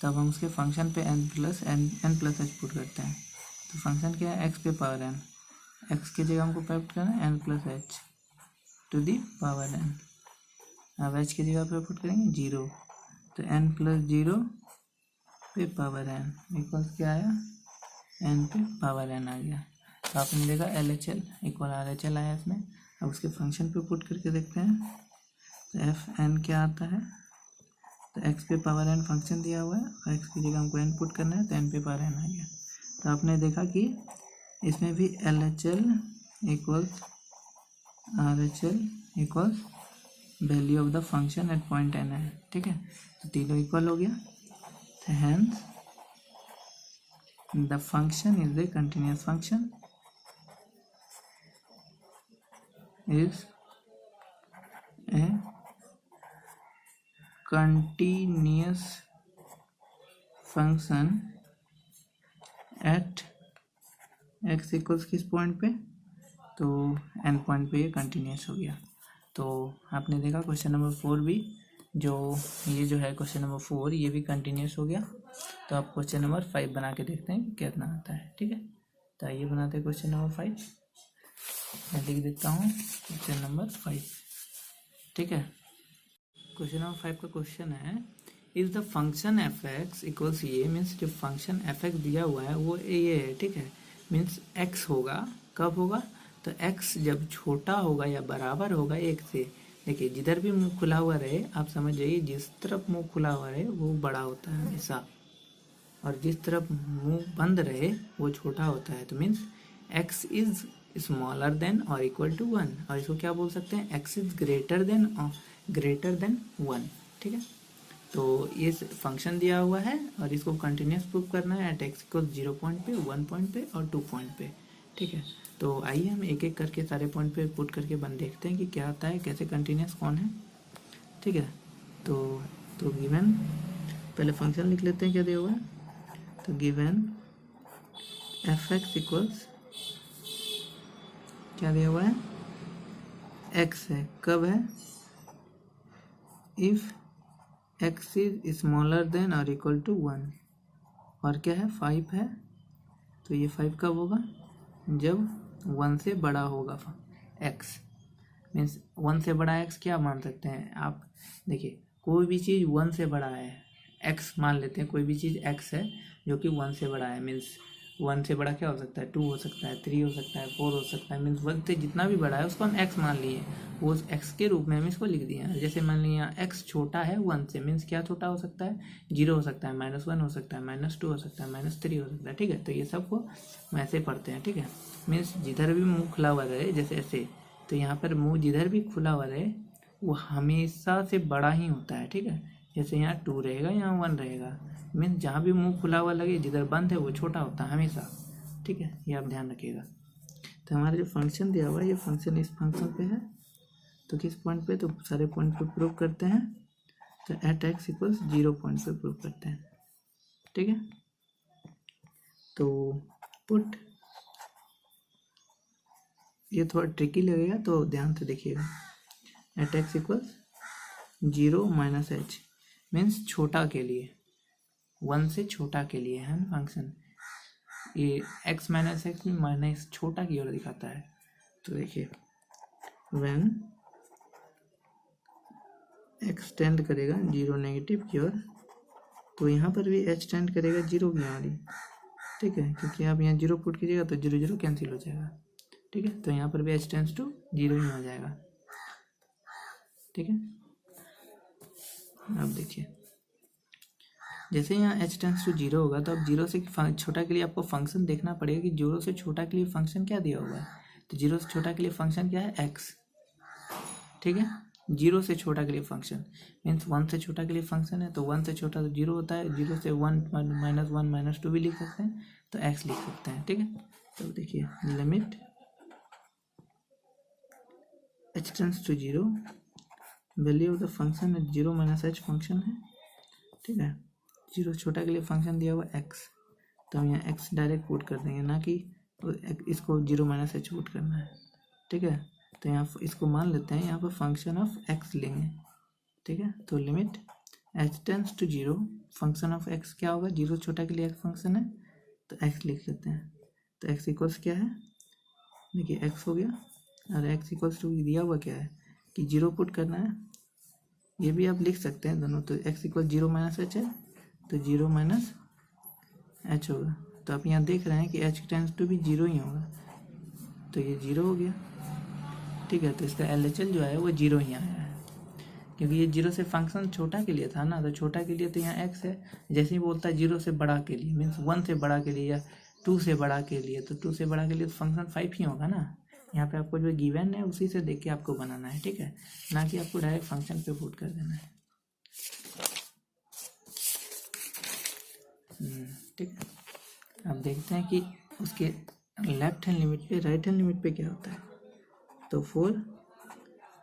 तब हम उसके फंक्शन पे n प्लस h पुट करते हैं। तो फंक्शन क्या है, x पे पावर n, x की जगह हमको पुट करना है n plus h to the power n। अब h की जगह पे पुट करेंगे 0, तो n प्लस 0 पे पावर n इक्वल्स क्या आया, n पे पावर n आ गया। तो आपने देखा LHL इक्वल RHL आया इसमें। अब उसके फंक्शन पे पुट करके देखते हैं। तो एफ एन क्या आता है, तो एक्स पे पावर एन फंक्शन दिया हुआ है और एक्स की जगह हमको एन पुट करना है तो एन पे पावर एन आ गया। तो आपने देखा कि इसमें भी L H L equals R H L equals value of the function at point n है, ठीक है। तो तीनों इक्वल हो गया, तो hence the function is a continuous function is a continuous function at x equals किस पॉइंट पे, तो एन पॉइंट पे ये कंटिन्यूस हो गया। तो आपने देखा क्वेश्चन नंबर 4 भी, जो ये जो है क्वेश्चन नंबर 4 ये भी कंटिन्यूस हो गया। तो आप क्वेश्चन नंबर 5 बना के देखते हैं कि कितना आता है, ठीक है। तो आइए बनाते हैं क्वेश्चन नंबर 5। मैं लिख देता हूँ क्वेश्चन नंबर 5, ठीक है। क्वेश्चन नंबर 5 का क्वेश्चन है, is the function F x equals ये, मीन्स जो फंक्शन एफ एक्स दिया हुआ है वो ये है, ठीक है। मीन्स एक्स होगा, कब होगा, तो एक्स जब छोटा होगा या बराबर होगा एक से। देखिए जिधर भी मुंह खुला हुआ रहे, आप समझ जाइए जिस तरफ मुंह खुला हुआ रहे वो बड़ा होता है हमेशा, और जिस तरफ मुंह बंद रहे वो छोटा होता है। तो means x is smaller than और इक्वल टू 1, और इसको क्या बोल सकते हैं, एक्स इज ग्रेटर देन 1, ठीक है। तो ये फंक्शन दिया हुआ है और इसको कंटिन्यूस प्रूव करना है एट एक्स इक्वल 0 पॉइंट पे, 1 पॉइंट पे और 2 पॉइंट पे, ठीक है। तो आइए हम एक एक करके सारे पॉइंट पे पुट करके देखते हैं कि क्या आता है, कैसे कंटिन्यूस कौन है, ठीक है। तो गिवन, पहले फंक्शन लिख लेते हैं क्या दिया हुआ है। तो गिवन एफ एक्स इक्वल्स क्या दिया हुआ है, एक्स है, कब है, if x is smaller than और इक्वल टू 1, और क्या है 5 है। तो ये 5 कब होगा, जब 1 से बड़ा होगा एक्स, मीन्स 1 से बड़ा एक्स क्या मान सकते हैं आप, देखिए कोई भी चीज़ 1 से बड़ा है, एक्स मान लेते हैं, कोई भी चीज़ एक्स है जो कि 1 से बड़ा है, मीन्स 1 से बड़ा क्या हो सकता है, 2 हो सकता है, 3 हो सकता है, 4 हो सकता है, मीन्स 1 से जितना भी बड़ा है उसको हम एक्स मान लिए, वो एक्स के रूप में हम इसको लिख दिए हैं। जैसे मान लिया एक्स छोटा है 1 से, मीन्स क्या छोटा हो सकता है, 0 हो सकता है, -1 हो सकता है, -2 हो सकता है, -3 हो सकता है, ठीक है। तो ये सब को ऐसे पढ़ते हैं, ठीक है। मीन्स जिधर भी मुंह खुला हुआ रहे, जैसे ऐसे, तो यहाँ पर मुंह जिधर भी खुला हुआ रहे वो हमेशा से बड़ा ही होता है, ठीक है। जैसे यहाँ 2 रहेगा, यहाँ 1 रहेगा, मीन्स जहाँ भी मुंह खुला हुआ लगे, जिधर बंद है वो छोटा होता है हमेशा, ठीक है। ये आप ध्यान रखिएगा। तो हमारा जो फंक्शन दिया हुआ है ये फंक्शन इस फंक्शन पे है, तो किस पॉइंट पे, तो सारे पॉइंट पे प्रूव करते हैं। तो एट एक्स इक्वल्स 0 पॉइंट पे प्रूव करते हैं, ठीक है। तो पुट, ये थोड़ा ट्रिकी लगेगा तो ध्यान से देखिएगा। At x equals 0 minus h, means छोटा के लिए, 1 से छोटा के लिए है ना फंक्शन। ये x माइनस एक्स में माइनस छोटा की ओर दिखाता है। तो देखिए व्हेन x टेंड करेगा 0 नेगेटिव की ओर, तो यहाँ पर भी h टेंड करेगा 0 की ओर, ठीक है, क्योंकि आप यहाँ 0 पुट कीजिएगा तो 0 0 कैंसिल हो जाएगा, ठीक है। तो यहाँ पर भी h टेंड्स टू 0 ही हो जाएगा, ठीक है। अब देखिए जैसे यहाँ h टेंड्स टू 0 होगा, तो अब 0 से छोटा के लिए आपको फंक्शन देखना पड़ेगा कि 0 से छोटा के लिए फंक्शन क्या दिया हुआ है। तो 0 से छोटा के लिए फंक्शन क्या है, x, ठीक है। 0 से छोटा के लिए फंक्शन मीन्स 1 से छोटा के लिए फंक्शन है, तो 1 से छोटा तो 0 होता है, 0 से 1 -1 -2 भी लिख सकते हैं, तो x लिख सकते हैं, ठीक है। तो देखिए limit h tends to 0, value of the function 0 minus h function है, ठीक है। 0 छोटा के लिए फंक्शन दिया हुआ x, तो हम यहाँ x डायरेक्ट पुट कर देंगे, ना कि इसको 0 माइनस h पुट करना है, ठीक है। तो यहाँ इसको मान लेते हैं, यहाँ पर फंक्शन ऑफ x लेंगे, ठीक है। तो limit h tends to 0, function of x क्या होगा, 0 छोटा के लिए x फंक्शन है, तो x लिख लेते हैं। तो x इक्वल्स क्या है, देखिए x हो गया, और x इक्वल्स टू दिया हुआ क्या है कि 0 पुट करना है, ये भी आप लिख सकते हैं दोनों। तो x इक्वल 0 माइनस h है, तो 0 माइनस h होगा। तो आप यहाँ देख रहे हैं कि h टेंड्स टू भी 0 ही होगा, तो ये 0 हो गया, ठीक है। तो इसका LHL जो है वो 0 ही आया है, क्योंकि ये 0 से फंक्शन छोटा के लिए था ना, तो छोटा के लिए तो यहाँ x है। जैसे ही बोलता है 0 से बड़ा के लिए, मीन्स 1 से बड़ा के लिए या 2 से बड़ा के लिए, तो 2 से बड़ा के लिए तो फंक्शन 5 ही होगा ना। यहाँ पे आपको जो गिवन है उसी से देख के आपको बनाना है, ठीक है, ना कि आपको डायरेक्ट फंक्शन पे पुट कर देना है। ठीक है। अब देखते हैं कि उसके लेफ्ट हैंड लिमिट पे राइट हैंड लिमिट पे क्या होता है। तो for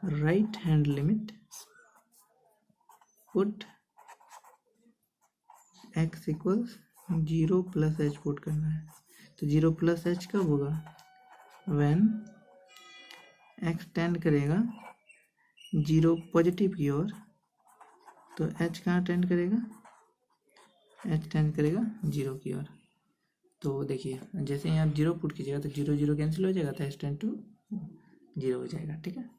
right hand limit put x equals 0 plus h put करना है। तो 0 प्लस एच कब होगा, व्हेन x टेंड करेगा 0 पॉजिटिव की ओर। तो h कहाँ टेंड करेगा, h टेंड करेगा 0 की ओर। तो देखिए जैसे ही आप 0 पुट कीजिएगा तो 0 0 कैंसिल हो जाएगा, तो h टेंड टू 0 हो जाएगा, ठीक है।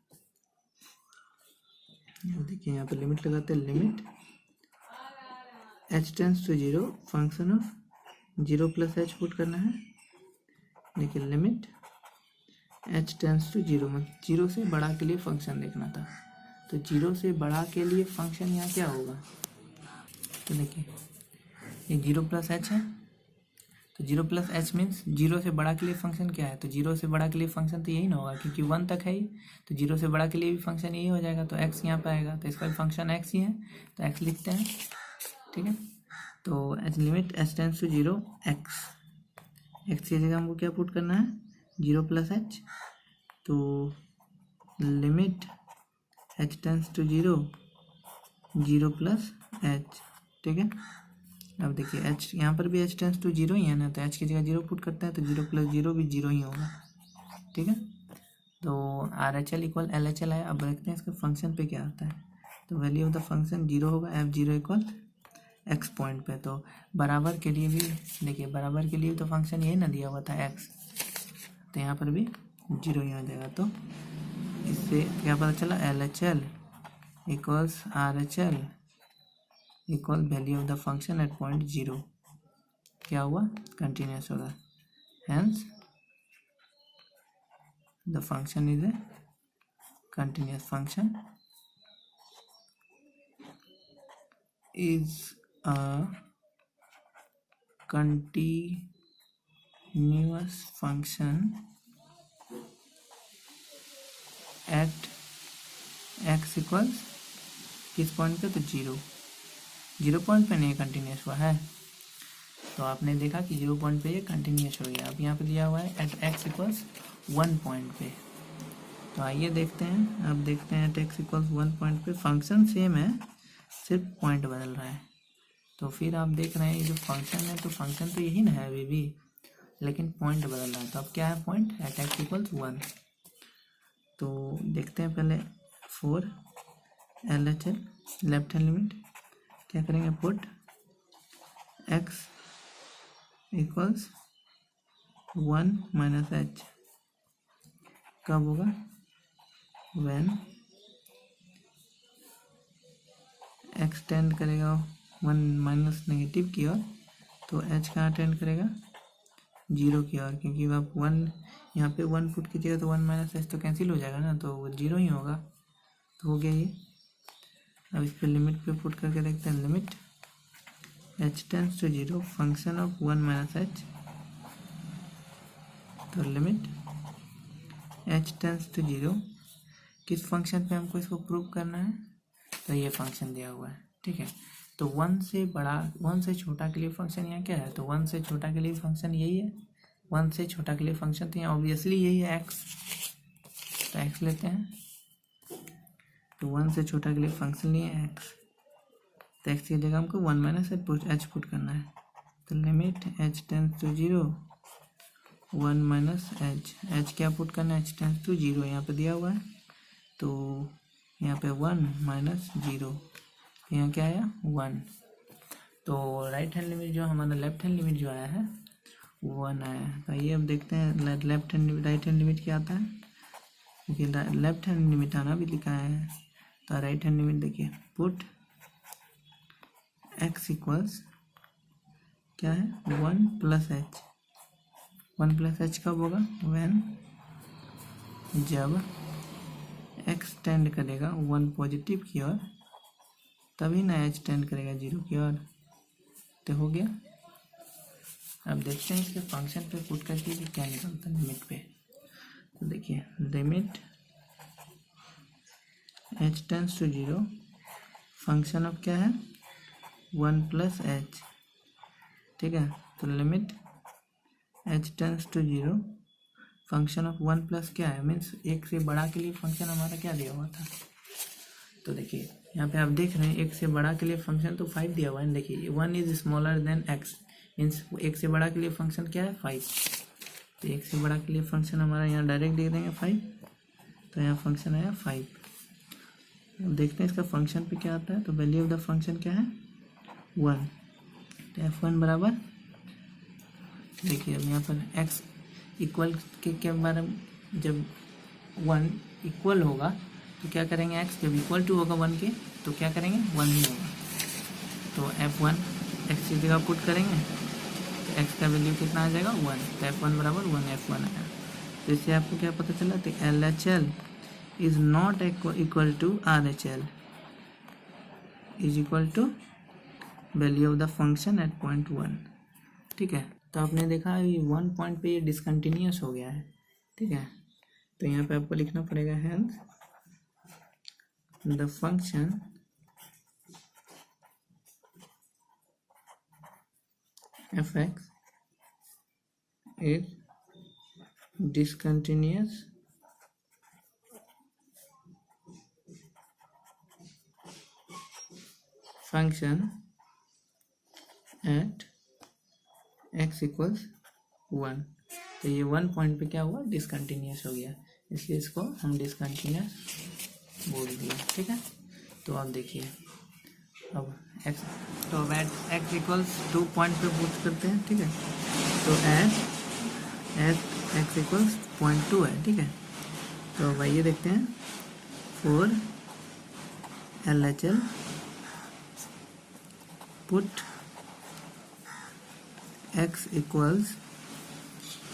देखिए यहाँ पर लिमिट लगाते हैं, limit h tends to 0 function of 0 plus h put करना है। देखिए लिमिट h टेंड्स टू 0 मतलब 0 से बड़ा के लिए फंक्शन देखना था। तो 0 से बड़ा के लिए फंक्शन यहाँ क्या होगा, तो देखिए ये 0 प्लस एच है, तो 0 प्लस एच मीन्स 0 से बड़ा के लिए फंक्शन क्या है, तो 0 से बड़ा के लिए फंक्शन तो यही ना होगा, क्योंकि 1 तक है ही, तो 0 से बड़ा के लिए भी फंक्शन यही हो जाएगा। तो x यहाँ पे आएगा, तो इसका भी फंक्शन x ही है, तो x लिखते हैं, ठीक है। तो h limit h tends to 0 x की जगह हमको क्या पुट करना है, 0 प्लस एच। तो limit h tends to 0 plus h, ठीक है। अब देखिए h यहाँ पर भी h टेंड्स टू 0 ही है ना, तो h की जगह 0 पुट करते हैं, तो 0 प्लस 0 भी 0 ही होगा, ठीक है। तो RHL इक्वल LHL है। अब देखते हैं इसके फंक्शन पे क्या आता है। तो वैल्यू ऑफ द फंक्शन 0 होगा, f0 इक्वल x पॉइंट पे। तो बराबर के लिए भी देखिए, बराबर के लिए तो फंक्शन यही ना दिया हुआ था x, तो यहाँ पर भी 0 ही हो जाएगा। तो इससे क्या पता चला, LHL equals RHL equal value of the function at point 0 क्या हुआ, कंटिन्यूस होगा। Hence the function is a continuous function, is a continuous function eight x equals किस पॉइंट पे, तो 0 पॉइंट पे नहीं कंटिन्यूस हुआ है। तो आपने देखा कि 0 पॉइंट पे ये कंटिन्यूस हो गया। अब यहाँ पे दिया हुआ है एट x इक्वल्स 1 पॉइंट पे। तो आइए देखते हैं, अब देखते हैं एट x इक्वल्स 1 पॉइंट पे फंक्शन सेम है, सिर्फ पॉइंट बदल रहा है। तो फिर आप देख रहे हैं ये जो फंक्शन है, तो फंक्शन तो यही ना है अभी भी, लेकिन पॉइंट बदल रहा है। तो अब क्या है पॉइंट, एट x इक्वल्स 1। तो देखते हैं पहले for LHL left hand limit क्या करेंगे, put x equals 1 minus H कब होगा, व्हेन x टेंड करेगा 1 माइनस नेगेटिव की ओर, तो h कहाँ टेंड करेगा 0 की ओर, क्योंकि आप 1 यहाँ पे 1 पुट कीजिएगा तो 1 माइनस एच तो कैंसिल हो जाएगा ना, तो वो 0 ही होगा। तो हो गया ये। अब इस पर लिमिट पे पुट करके देखते हैं, limit h tends to 0 function of 1 minus h. तो लिमिट h टेंड्स टू 0 किस फंक्शन पे हमको इसको प्रूव करना है, तो ये फंक्शन दिया हुआ है, ठीक है। तो 1 से बड़ा 1 से छोटा के लिए फंक्शन यहाँ क्या है, तो 1 से छोटा के लिए फंक्शन यही है, 1 से छोटा के लिए फंक्शन तो यहाँ ऑब्वियसली यही है x। तो x लेते हैं, तो 1 से छोटा के लिए फंक्शन लिए x, तो x की जगह हमको 1 माइनस एच पुट करना है। तो limit h tends to 0 1 minus h क्या पुट करना है, h टेंड्स टू 0 यहाँ पे दिया हुआ है, तो यहाँ पे 1 माइनस 0, यहाँ क्या आया 1। तो राइट हैंड लिमिट जो हमारा लेफ्ट हैंड लिमिट जो आया है 1 आया है। तो ये अब देखते हैं left hand right hand limit क्या आता है, क्योंकि लेफ्ट हैंड लिमिट आना भी लिखा है। तो राइट हैंड लिमिट देखिए, पुट x इक्वल्स क्या है 1 प्लस एच। 1 प्लस एच कब होगा, व्हेन जब एक्स टेंड करेगा 1 पॉजिटिव की ओर तभी ना एच टेंड करेगा 0 की ओर। तो हो गया। अब देखते हैं इसके फंक्शन पे पुट करके कि क्या निकलता है लिमिट पे। तो देखिए limit h tends to 0 function of क्या है 1 प्लस एच। ठीक है, तो limit h tends to 0 function of 1 plus क्या है मीन्स 1 से बड़ा के लिए फंक्शन हमारा क्या दिया हुआ था। तो देखिए यहाँ पे आप देख रहे हैं 1 से बड़ा के लिए फंक्शन तो 5 दिया हुआ है। देखिए 1 is smaller than x means 1 से बड़ा के लिए फंक्शन क्या है 5। तो 1 से बड़ा के लिए फंक्शन हमारा यहाँ डायरेक्ट दे देंगे 5। तो यहाँ फंक्शन आया 5। देखते हैं इसका फंक्शन पे क्या आता है। तो वैल्यू ऑफ द फंक्शन क्या है 1। तो f1 बराबर देखिए अब यहाँ पर x इक्वल के बारे में जब 1 इक्वल होगा तो क्या करेंगे x जब इक्वल टू होगा 1 के तो क्या करेंगे 1 ही होगा। तो f1 x की जगह पुट करेंगे तो x का वैल्यू कितना आ जाएगा 1। तो f1 बराबर 1 f1 आया। तो इससे आपको क्या पता चला। तो LHL is not equal to RHL is equal to value of the function at point 1। ठीक है, तो आपने देखा ये 1 पॉइंट पे ये डिसकंटिन्यूस हो गया है। ठीक है, तो यहाँ पे आपको लिखना पड़ेगा hence the function f(x) is discontinuous function at x equals 1। तो ये 1 पॉइंट पे क्या हुआ डिसकंटिन्यूस हो गया, इसलिए इसको हम डिसकंटिन्यूस बोल दिया। ठीक है, तो आप देखिए अब x तो एट x इक्वल्स 2 पॉइंट पे पुट करते हैं। ठीक है, तो एट x इक्वल्स 0.2 है। ठीक है, तो अब ये देखते हैं for LHL put x equals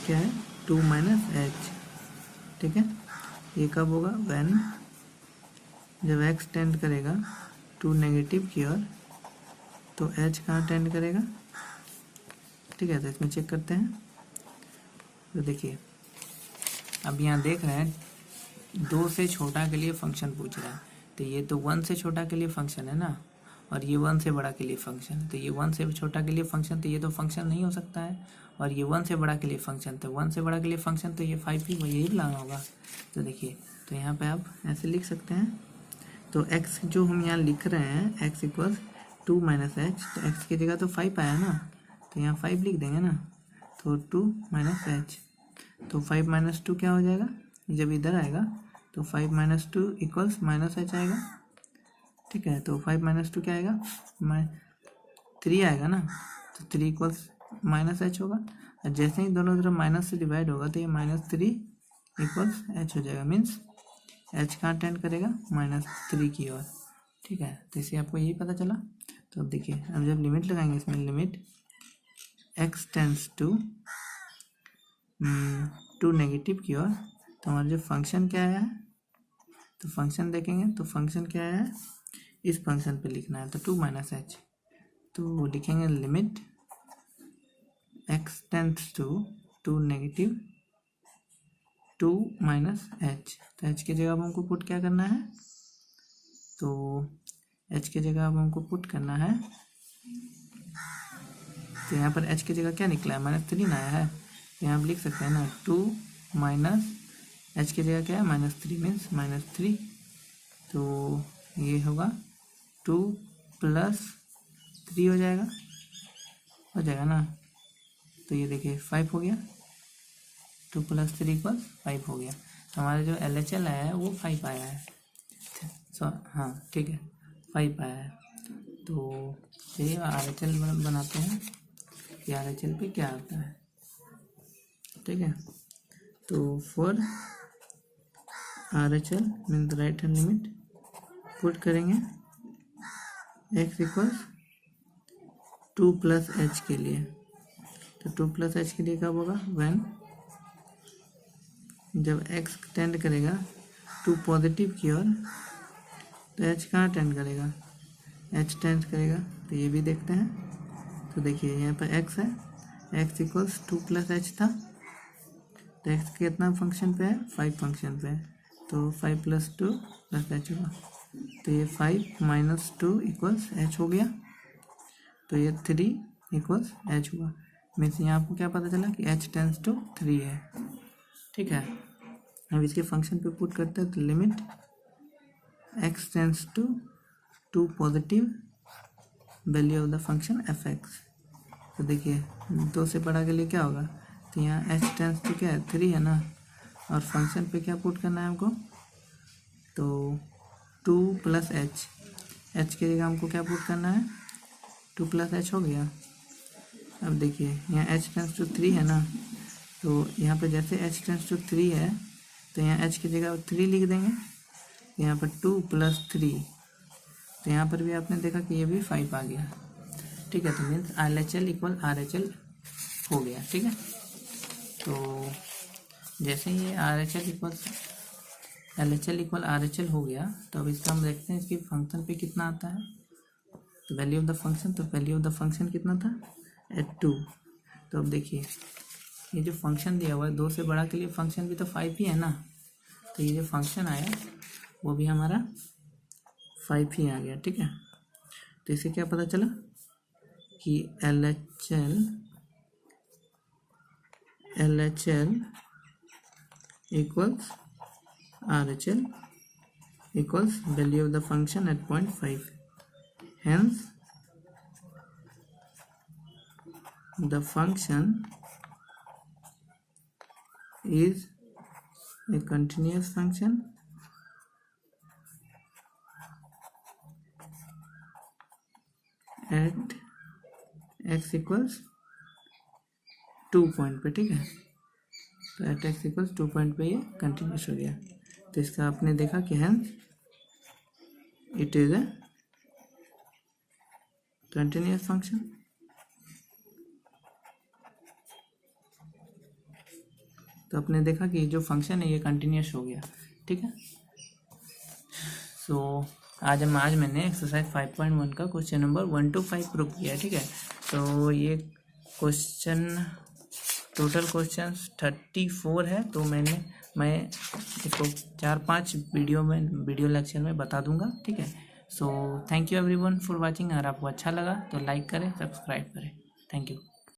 क्या है 2 माइनस एच। ठीक है, ये कब होगा व्हेन जब x टेंड करेगा टू नेगेटिव की ओर तो h कहाँ टेंड करेगा। ठीक है, तो इसमें चेक करते हैं। तो देखिए अब यहाँ देख रहे हैं 2 से छोटा के लिए फंक्शन पूछ रहा है। तो ये तो 1 से छोटा के लिए फंक्शन है ना, और ये 1 से बड़ा के लिए फंक्शन है। तो ये 1 से छोटा के लिए फंक्शन तो ये तो फंक्शन नहीं हो सकता है, और ये 1 से बड़ा के लिए फंक्शन तो 1 से बड़ा के लिए फंक्शन तो ये 5 ही यही लाना होगा। तो देखिए तो यहाँ पे आप ऐसे लिख सकते हैं। तो x जो हम यहाँ लिख रहे हैं x इक्वल्स 2 माइनस एच, तो x की जगह तो 5 आया ना, तो यहाँ 5 लिख देंगे ना। तो 2 माइनस एच, तो 5 माइनस 2 क्या हो जाएगा जब इधर आएगा तो 5 माइनस 2 इक्वल्स माइनस एच आएगा। ठीक है, तो 5 माइनस 2 क्या आएगा 3 आएगा ना, तो 3 इक्वल्स माइनस एच होगा। और जैसे ही दोनों तरफ माइनस से डिवाइड होगा तो ये -3 इक्वल्स एच हो जाएगा। मीन्स एच कहाँ टेंड करेगा -3 की ओर। ठीक है, तो इससे आपको यही पता चला। तो अब देखिए अब जब लिमिट लगाएंगे इसमें limit x tends to negative की ओर तो हमारा जो फंक्शन क्या आया है, तो फंक्शन देखेंगे तो फंक्शन क्या आया है इस फंक्शन पे लिखना है। तो 2 माइनस एच, तो लिखेंगे limit x tends to negative 2 minus h. तो h की जगह अब हमको पुट क्या करना है, तो h की जगह अब हमको पुट करना है। तो यहाँ पर h की जगह क्या निकला है -3 आया है। तो यहाँ आप लिख सकते हैं ना 2 माइनस h की जगह क्या है -3 मीन्स -3। तो ये होगा 2 प्लस 3 हो जाएगा ना। तो ये देखिए 5 हो गया, 2 प्लस 3 इक्वल 5 हो गया। तो हमारा जो LHL आया है वो 5 आया है। हाँ ठीक है 5 आया है। तो चलिए RHL बनाते हैं कि RHL पे क्या आता है। ठीक है, तो for RHL means right hand limit put करेंगे x इक्वल्स 2 प्लस एच के लिए। तो 2 प्लस एच के लिए कब होगा व्हेन जब x टेंड करेगा टू पॉजिटिव की ओर, तो एच कहाँ टेंड करेगा, एच टेंड करेगा। तो ये भी देखते हैं। तो देखिए यहाँ पर एक्स है, एक्स इक्वल्स 2 + h था, तो एक्स कितना फंक्शन पे है, 5 फंक्शन पे है, तो 5 + 2 + h होगा। तो ये 5 - 2 = h हो गया। तो ये 3 = h हुआ। मीन्स यहाँ आपको क्या पता चला कि h टेंस टू 3 है। ठीक है, अब इसके फंक्शन पे पुट करते हैं। तो limit x tends to 2 positive value of the function f(x). तो देखिए 2 से बड़ा के लिए क्या होगा, तो यहाँ h टेंस टू क्या है, 3 है ना, और फंक्शन पे क्या पुट करना है हमको, तो 2 + h, h की जगह हमको क्या पुट करना है, 2 + h हो गया। अब देखिए यहाँ h टेंस टू 3 है ना, तो यहाँ पे जैसे h टेंस टू 3 है, तो यहाँ h की जगह 3 लिख देंगे, यहाँ पर 2 + 3, तो यहाँ पर भी आपने देखा कि ये भी 5 आ गया। ठीक है, तो मीन्स LHL = RHL हो गया। ठीक है, तो जैसे ये LHL = RHL हो गया, तो अब इसका हम देखते हैं इसकी फंक्शन पे कितना आता है। तो वैल्यू ऑफ द फंक्शन, तो वैल्यू ऑफ द फंक्शन कितना था, 2। तो अब देखिए ये जो फंक्शन दिया हुआ है 2 से बड़ा के लिए फंक्शन भी तो 5 ही है ना, तो ये जो फंक्शन आया वो भी हमारा 5 ही आ गया। ठीक है, तो इससे क्या पता चला कि LHL = RHL equals value of the function at 0.5. Hence, the function is a continuous function at x equals 2 point पे। ठीक है, तो एट x equals 2 पॉइंट पे ये कंटिन्यूस हो गया। तो इसका आपने देखा कि hence it is a continuous function. तो आपने देखा कि जो फंक्शन है ये कंटिन्यूस हो गया। ठीक है, सो आज मैंने एक्सरसाइज 5.1 का क्वेश्चन नंबर 1 to 5 प्रूव किया है। ठीक है, तो ये क्वेश्चन टोटल क्वेश्चन 34 है, तो मैं इसको 4-5 वीडियो लेक्चर में बता दूंगा। ठीक है, so thank you everyone for watching. अगर आपको अच्छा लगा तो लाइक करें, सब्सक्राइब करें। Thank you.